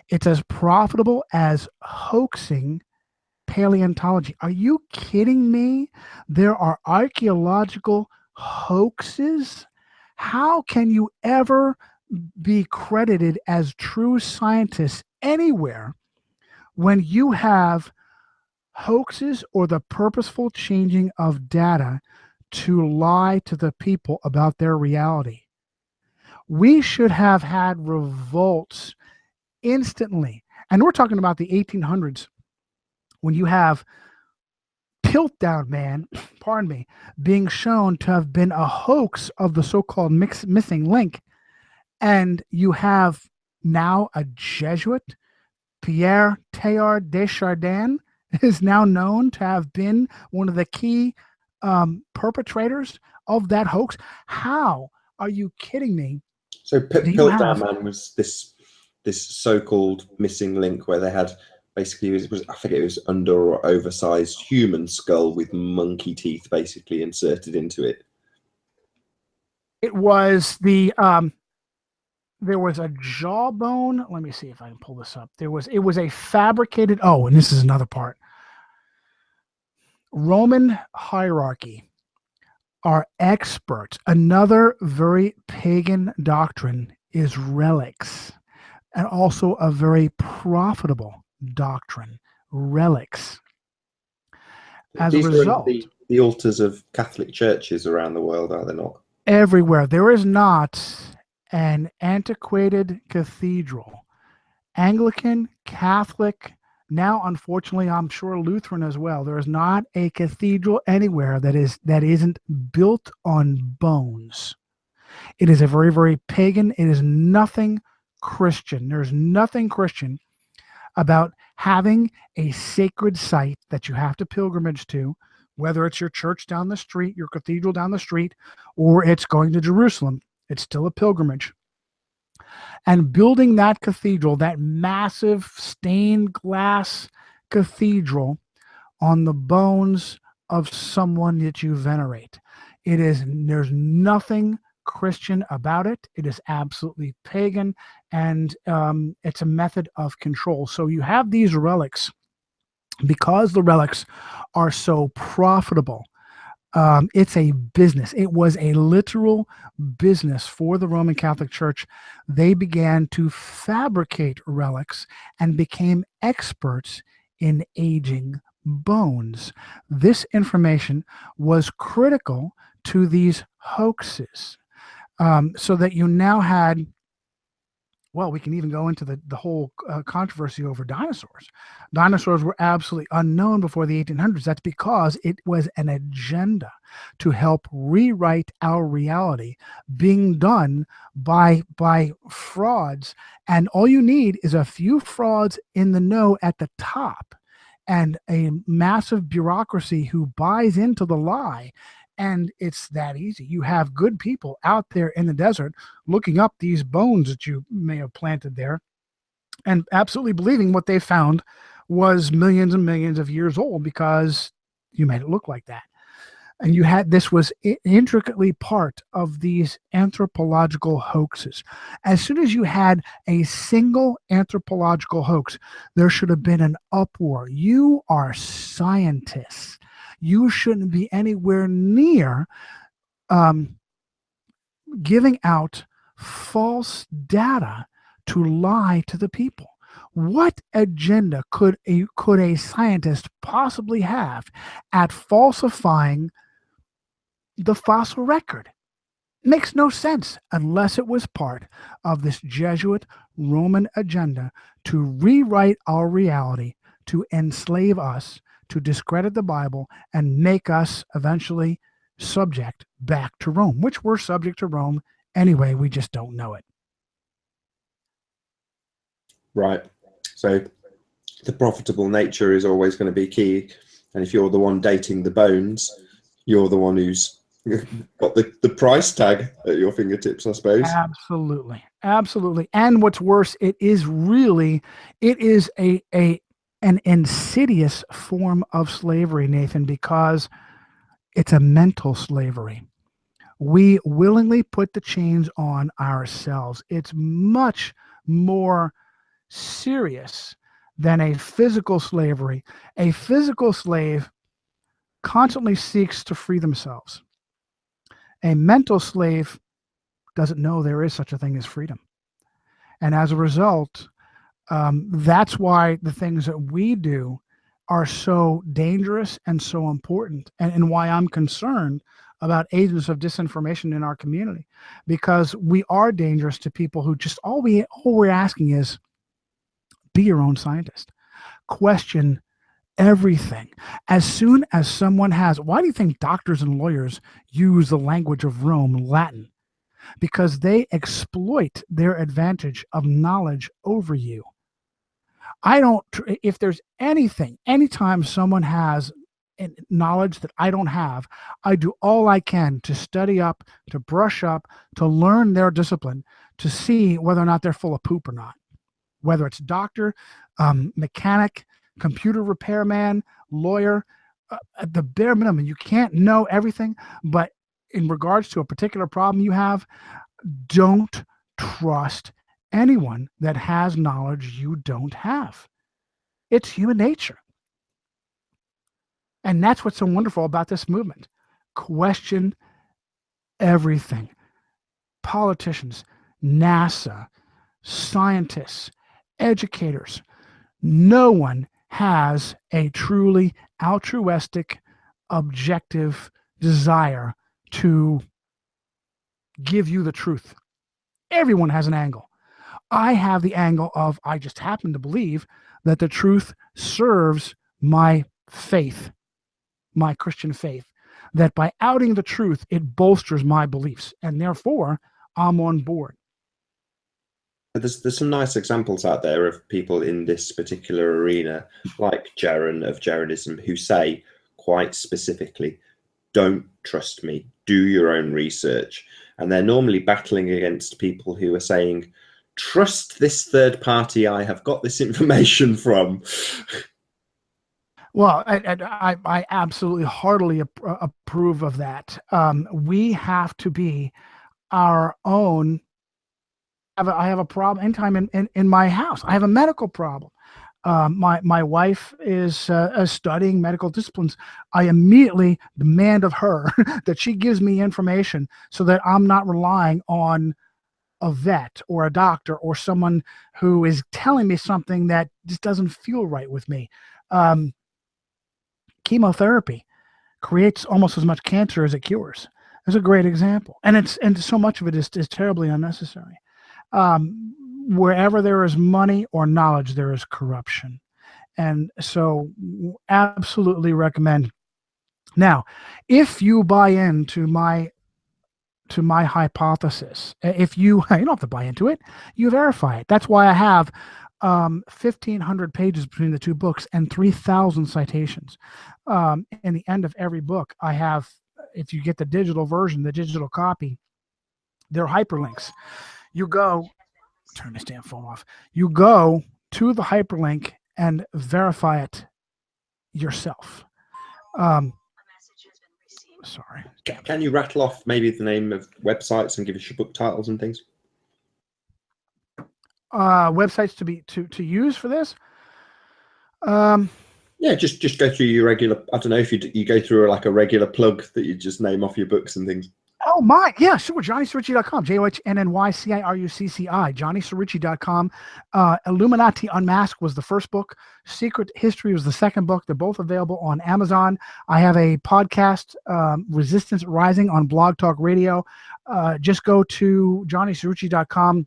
It's as profitable as hoaxing paleontology. Are you kidding me? There are archaeological hoaxes. How can you ever be credited as true scientists anywhere when you have hoaxes or the purposeful changing of data to lie to the people about their reality? We should have had revolts instantly. And we're talking about the 1800s, when you have Piltdown Man, pardon me, being shown to have been a hoax of the so-called missing link. And you have now a Jesuit, Pierre Teilhard de Chardin, is now known to have been one of the key perpetrators of that hoax. How? Are you kidding me? So Piltdown Man was this so-called missing link where they had basically I think it was under or oversized human skull with monkey teeth basically inserted into it. It was there was a jawbone. Let me see if I can pull this up. It was a fabricated. Oh, and this is another part. Roman hierarchy are experts. Another very pagan doctrine is relics, and also a very profitable doctrine, relics. As a These result, are the altars of Catholic churches around the world, are they not? everywhere there is not an antiquated cathedral, Anglican, Catholic, now unfortunately I'm sure Lutheran as well. There is not a cathedral anywhere that isn't built on bones. It is a very, very pagan. It is nothing Christian. There's nothing Christian about having a sacred site that you have to pilgrimage to, whether it's your church down the street, your cathedral down the street, or it's going to Jerusalem. It's still a pilgrimage. And building that cathedral, that massive stained glass cathedral, on the bones of someone that you venerate. There's nothing Christian about it. It is absolutely pagan, and it's a method of control. So you have these relics, because the relics are so profitable. It's a business. It was a literal business for the Roman Catholic Church. They began to fabricate relics and became experts in aging bones. This information was critical to these hoaxes, so that you now had, well, we can even go into the whole controversy over dinosaurs. Dinosaurs were absolutely unknown before the 1800s. That's because it was an agenda to help rewrite our reality being done by frauds. And all you need is a few frauds in the know at the top and a massive bureaucracy who buys into the lie. And it's that easy. You have good people out there in the desert looking up these bones that you may have planted there and absolutely believing what they found was millions and millions of years old because you made it look like that. And this was intricately part of these anthropological hoaxes. As soon as you had a single anthropological hoax, there should have been an uproar. You are scientists. You shouldn't be anywhere near giving out false data to lie to the people. What agenda could a scientist possibly have at falsifying the fossil record? Makes no sense unless it was part of this Jesuit Roman agenda to rewrite our reality, to enslave us, to discredit the Bible, and make us eventually subject back to Rome, which we're subject to Rome anyway, we just don't know it. Right. So the profitable nature is always going to be key. And if you're the one dating the bones, you're the one who's got the price tag at your fingertips, I suppose. Absolutely. And what's worse, it is an insidious form of slavery, Nathan, because it's a mental slavery. We willingly put the chains on ourselves. It's much more serious than a physical slavery. A physical slave constantly seeks to free themselves. A mental slave doesn't know there is such a thing as freedom. And as a result, that's why the things that we do are so dangerous and so important, and why I'm concerned about agents of disinformation in our community, because we are dangerous to people who just all we're asking is be your own scientist. Question everything. As soon as someone why do you think doctors and lawyers use the language of Rome, Latin? Because they exploit their advantage of knowledge over you. If there's anytime someone has knowledge that I don't have, I do all I can to study up, to brush up, to learn their discipline, to see whether or not they're full of poop or not. whether it's doctor, mechanic, computer repairman, lawyer, at the bare minimum. You can't know everything, but in regards to a particular problem you have, don't trust anyone that has knowledge you don't have. It's human nature. And that's what's so wonderful about this movement. Question everything. Politicians, NASA, scientists, educators. No one has a truly altruistic, objective desire to give you the truth. Everyone has an angle. I have the angle of, I just happen to believe that the truth serves my faith, my Christian faith, that by outing the truth, it bolsters my beliefs, and therefore I'm on board. There's some nice examples out there of people in this particular arena, like Jaron of Jaronism, who say quite specifically, don't trust me, do your own research. And they're normally battling against people who are saying, trust this third party I have got this information from. Well, I absolutely heartily approve of that. We have to be our own. I have a problem anytime in my house. I have a medical problem. My wife is studying medical disciplines. I immediately demand of her that she gives me information so that I'm not relying on a vet or a doctor or someone who is telling me something that just doesn't feel right with me. Chemotherapy creates almost as much cancer as it cures. That's a great example. And so much of it is terribly unnecessary. Wherever there is money or knowledge, there is corruption. And so absolutely recommend. Now, if you buy into my hypothesis, if you don't have to buy into it, you verify it. That's why I have 1,500 pages between the two books and 3,000 citations. In the end of every book, I have, if you get the digital version, the digital copy, they're hyperlinks. You go, turn this damn phone off. You go to the hyperlink and verify it yourself. Sorry. Can you rattle off maybe the name of websites and give us your book titles and things? Websites to use for this? Yeah, just go through your regular. I don't know if you go through like a regular plug that you just name off your books and things. Oh my, yeah, sure. JohnnyCirucci.com, JohnnyCirucci.com, JohnnyCirucci.com. Illuminati Unmasked was the first book. Secret History was the second book. They're both available on Amazon. I have a podcast, Resistance Rising, on Blog Talk Radio. Just go to JohnnyCirucci.com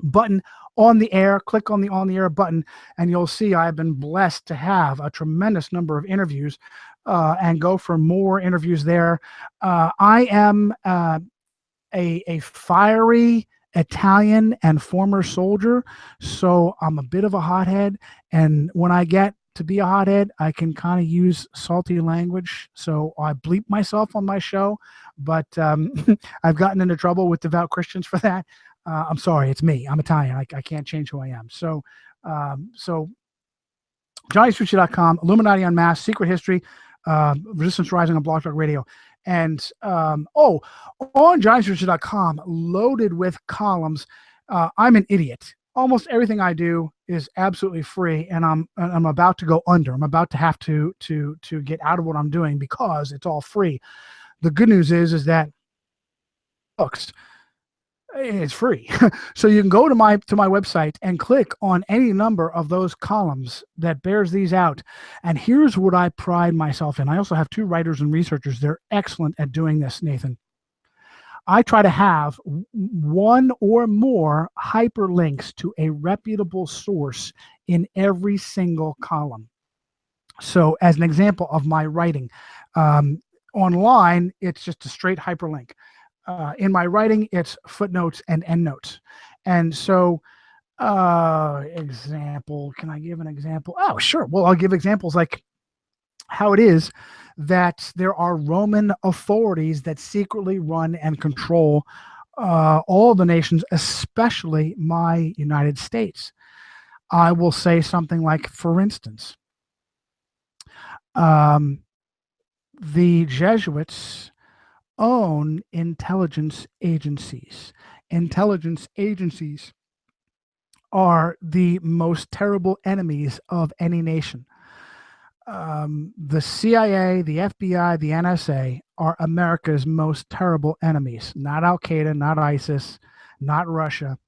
button on the air, click on the air button, and you'll see I've been blessed to have a tremendous number of interviews. And go for more interviews there. I am a fiery Italian and former soldier, so I'm a bit of a hothead. And when I get to be a hothead, I can kind of use salty language. So I bleep myself on my show, but I've gotten into trouble with devout Christians for that. I'm sorry, it's me. I'm Italian. I can't change who I am. So JohnnyCirucci.com, Illuminati Unmasked, Secret History, Resistance Rising on Blog Talk Radio. And on JohnnyCirucci.com, loaded with columns. I'm an idiot. Almost everything I do is absolutely free, and I'm about to go under. I'm about to have to get out of what I'm doing because it's all free. The good news is that books, it's free. So you can go to my website and click on any number of those columns that bears these out. And here's what I pride myself in. I also have two writers and researchers. They're excellent at doing this, Nathan. I try to have one or more hyperlinks to a reputable source in every single column. So as an example of my writing, online, it's just a straight hyperlink. In my writing, it's footnotes and endnotes. And so, example, can I give an example? Oh, sure. Well, I'll give examples like how it is that there are Roman authorities that secretly run and control all the nations, especially my United States. I will say something like, for instance, the Jesuits own intelligence agencies. Intelligence agencies are the most terrible enemies of any nation. The CIA, the FBI, the NSA are America's most terrible enemies. Not Al Qaeda, not ISIS, not Russia.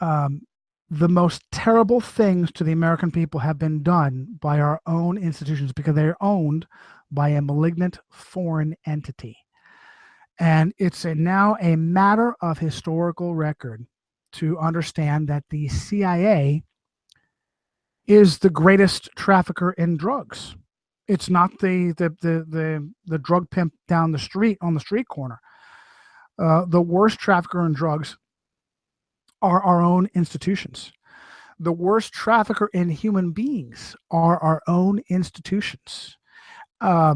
The most terrible things to the American people have been done by our own institutions because they're owned by a malignant foreign entity. And it's now a matter of historical record to understand that the CIA is the greatest trafficker in drugs. It's not the drug pimp down the street on the street corner. The worst trafficker in drugs are our own institutions. The worst trafficker in human beings are our own institutions. I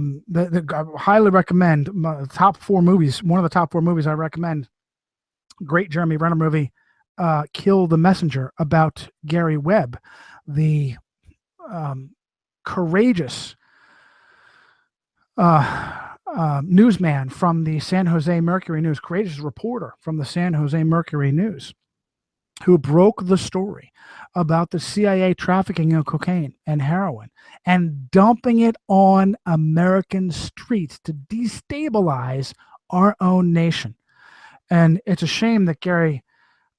highly recommend top 4 movies. One of the top 4 movies I recommend, great Jeremy Renner movie, Kill the Messenger, about Gary Webb, the courageous newsman from the San Jose Mercury News, courageous reporter from the San Jose Mercury News, who broke the story about the CIA trafficking of cocaine and heroin and dumping it on American streets to destabilize our own nation. And it's a shame that Gary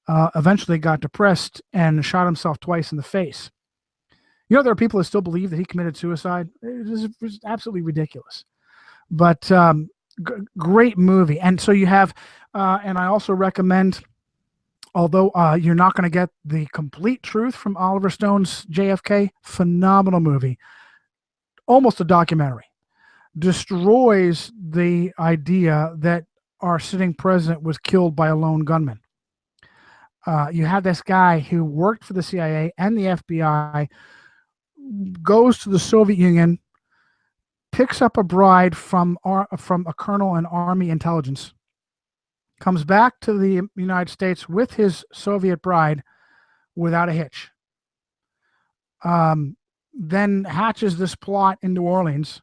eventually got depressed and shot himself twice in the face. You know, there are people that still believe that he committed suicide. It was absolutely ridiculous. But great movie. And so you have, and I also recommend, although you're not going to get the complete truth from Oliver Stone's JFK, phenomenal movie, almost a documentary, destroys the idea that our sitting president was killed by a lone gunman. You have this guy who worked for the CIA and the FBI, goes to the Soviet Union, picks up a bride from a colonel in Army intelligence, comes back to the United States with his Soviet bride without a hitch. Then hatches this plot in New Orleans.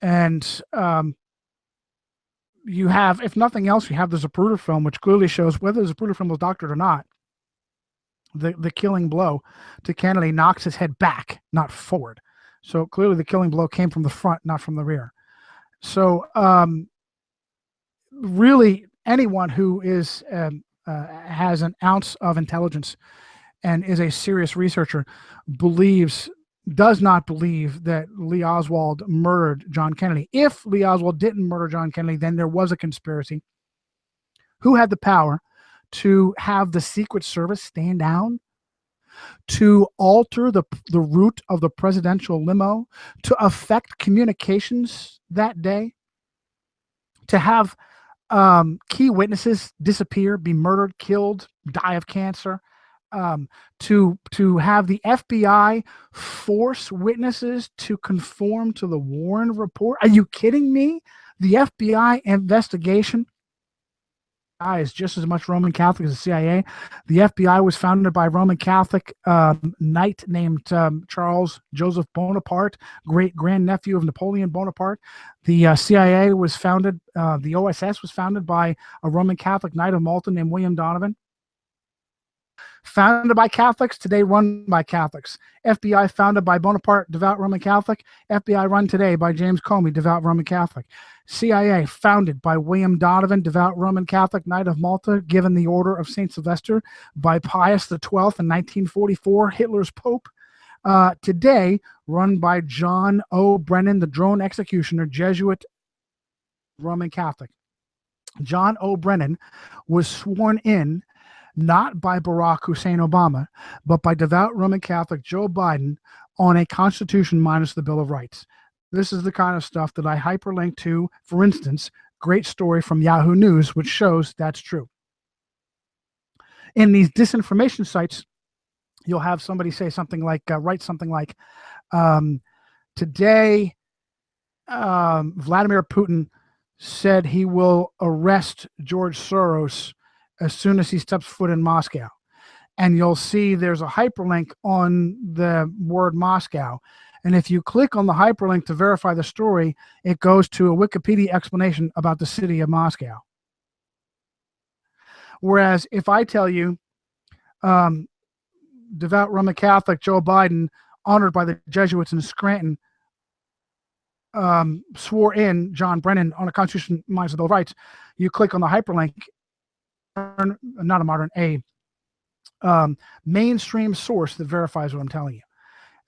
And you have, if nothing else, you have the Zapruder film, which clearly shows whether the Zapruder film was doctored or not. The killing blow to Kennedy knocks his head back, not forward. So clearly the killing blow came from the front, not from the rear. So really, anyone who is has an ounce of intelligence and is a serious researcher does not believe that Lee Oswald murdered John Kennedy. If Lee Oswald didn't murder John Kennedy, then there was a conspiracy. Who had the power to have the Secret Service stand down, to alter the route of the presidential limo, to affect communications that day, to have key witnesses disappear, be murdered, killed, die of cancer, to have the FBI force witnesses to conform to the Warren report? Are you kidding me? The FBI investigation is just as much Roman Catholic as the CIA. The FBI was founded by a Roman Catholic knight named Charles Joseph Bonaparte, great grandnephew of Napoleon Bonaparte. The CIA was founded, the OSS was founded by a Roman Catholic knight of Malta named William Donovan. Founded by Catholics, today run by Catholics. FBI founded by Bonaparte, devout Roman Catholic. FBI run today by James Comey, devout Roman Catholic. CIA founded by William Donovan, devout Roman Catholic, Knight of Malta, given the Order of St. Sylvester by Pius XII in 1944, Hitler's Pope. Today run by John O. Brennan, the drone executioner, Jesuit Roman Catholic. John O. Brennan was sworn in not by Barack Hussein Obama, but by devout Roman Catholic Joe Biden on a constitution minus the Bill of Rights. This is the kind of stuff that I hyperlink to. For instance, great story from Yahoo News, which shows that's true. In these disinformation sites, you'll have somebody say something like, write something like, today, Vladimir Putin said he will arrest George Soros as soon as he steps foot in Moscow. and you'll see there's a hyperlink on the word Moscow. And if you click on the hyperlink to verify the story, it goes to a Wikipedia explanation about the city of Moscow. Whereas if I tell you, devout Roman Catholic Joe Biden, honored by the Jesuits in Scranton, swore in John Brennan on a Constitution, minus the Bill of Rights, you click on the hyperlink, not a modern, a mainstream source that verifies what I'm telling you.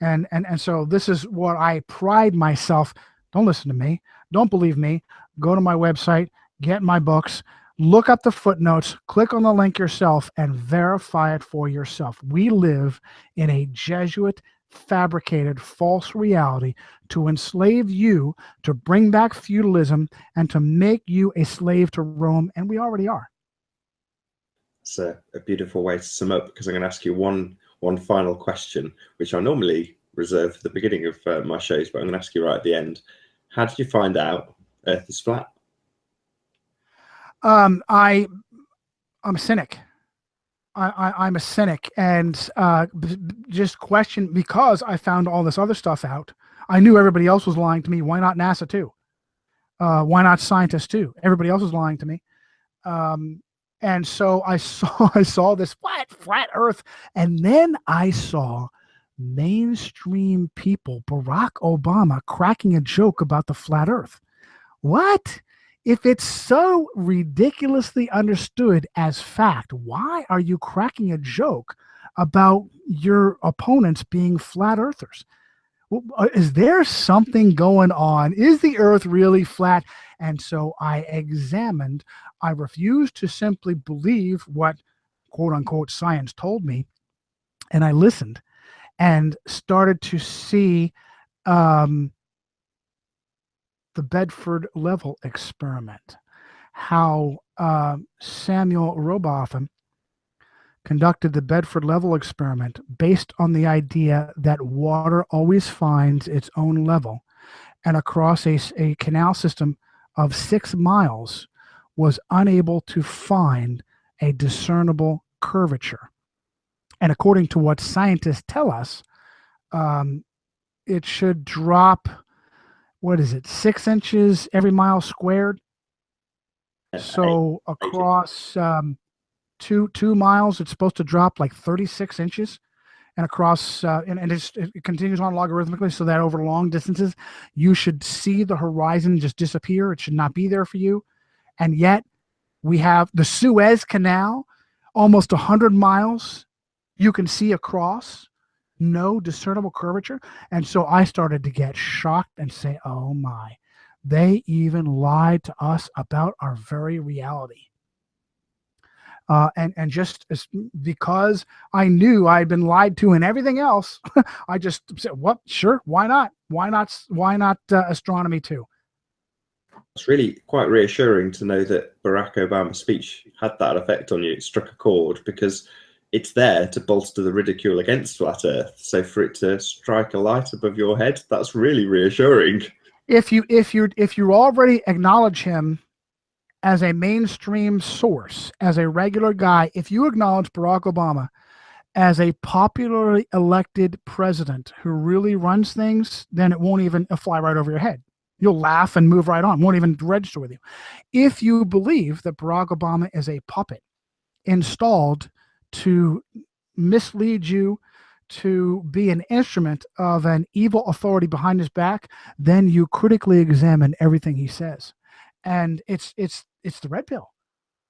And so this is what I pride myself. Don't listen to me. Don't believe me. Go to my website, get my books, look up the footnotes, click on the link yourself, and verify it for yourself. We live in a Jesuit fabricated false reality to enslave you, to bring back feudalism, and to make you a slave to Rome, and we already are. It's a beautiful way to sum up, because I'm going to ask you one final question, which I normally reserve for the beginning of my shows, but I'm going to ask you right at the end. How did you find out Earth is flat? I'm a cynic. I'm a cynic, and just question, because I found all this other stuff out. I knew everybody else was lying to me. Why not NASA too? Why not scientists too? Everybody else was lying to me. And so I saw this flat Earth, and then I saw mainstream people, Barack Obama, cracking a joke about the flat Earth. What? If it's so ridiculously understood as fact, why are you cracking a joke about your opponents being flat earthers? Is there something going on? Is the Earth really flat? And so I examined. I refused to simply believe what quote unquote science told me. And I listened and started to see the Bedford level experiment, how Samuel Rowbotham conducted the Bedford level experiment based on the idea that water always finds its own level, and across a canal system of 6 miles was unable to find a discernible curvature. And according to what scientists tell us, it should drop, 6 inches every mile squared? So across 2 miles, it's supposed to drop like 36 inches. And across, and it continues on logarithmically, so that over long distances, you should see the horizon just disappear. It should not be there for you. And yet, we have the Suez Canal, almost 100 miles you can see across, no discernible curvature. And so I started to get shocked and say, oh my, they even lied to us about our very reality. And just because I knew I'd been lied to in everything else, I just said, "What? Sure, why not? Why not astronomy too?" It's really quite reassuring to know that Barack Obama's speech had that effect on you. It struck a chord, because it's there to bolster the ridicule against flat Earth. So for it to strike a light above your head, that's really reassuring. If you already acknowledge him as a mainstream source, as a regular guy, if you acknowledge Barack Obama as a popularly elected president who really runs things, then it won't even fly right over your head. You'll laugh and move right on. Won't even register with you. If you believe that Barack Obama is a puppet installed to mislead you, to be an instrument of an evil authority behind his back, then you critically examine everything he says. And it's the red pill.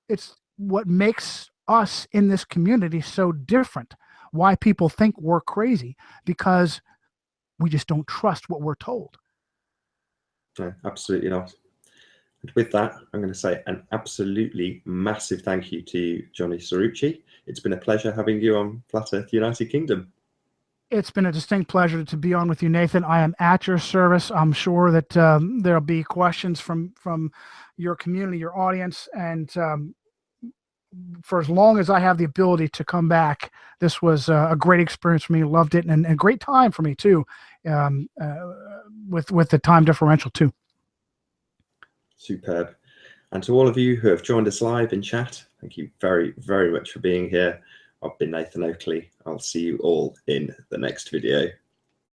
It's what makes us in this community so different. Why people think we're crazy, because we just don't trust what we're told. No, absolutely not. And with that, I'm going to say an absolutely massive thank you to Johnny Cirucci. It's been a pleasure having you on Flat Earth United Kingdom. It's been a distinct pleasure to be on with you, Nathan. I am at your service. I'm sure that there'll be questions from your community, your audience, and for as long as I have the ability to come back, this was a great experience for me. Loved it, and a great time for me too, with the time differential too. Superb. And to all of you who have joined us live in chat, thank you very, very much for being here. I've been Nathan Oakley. I'll see you all in the next video.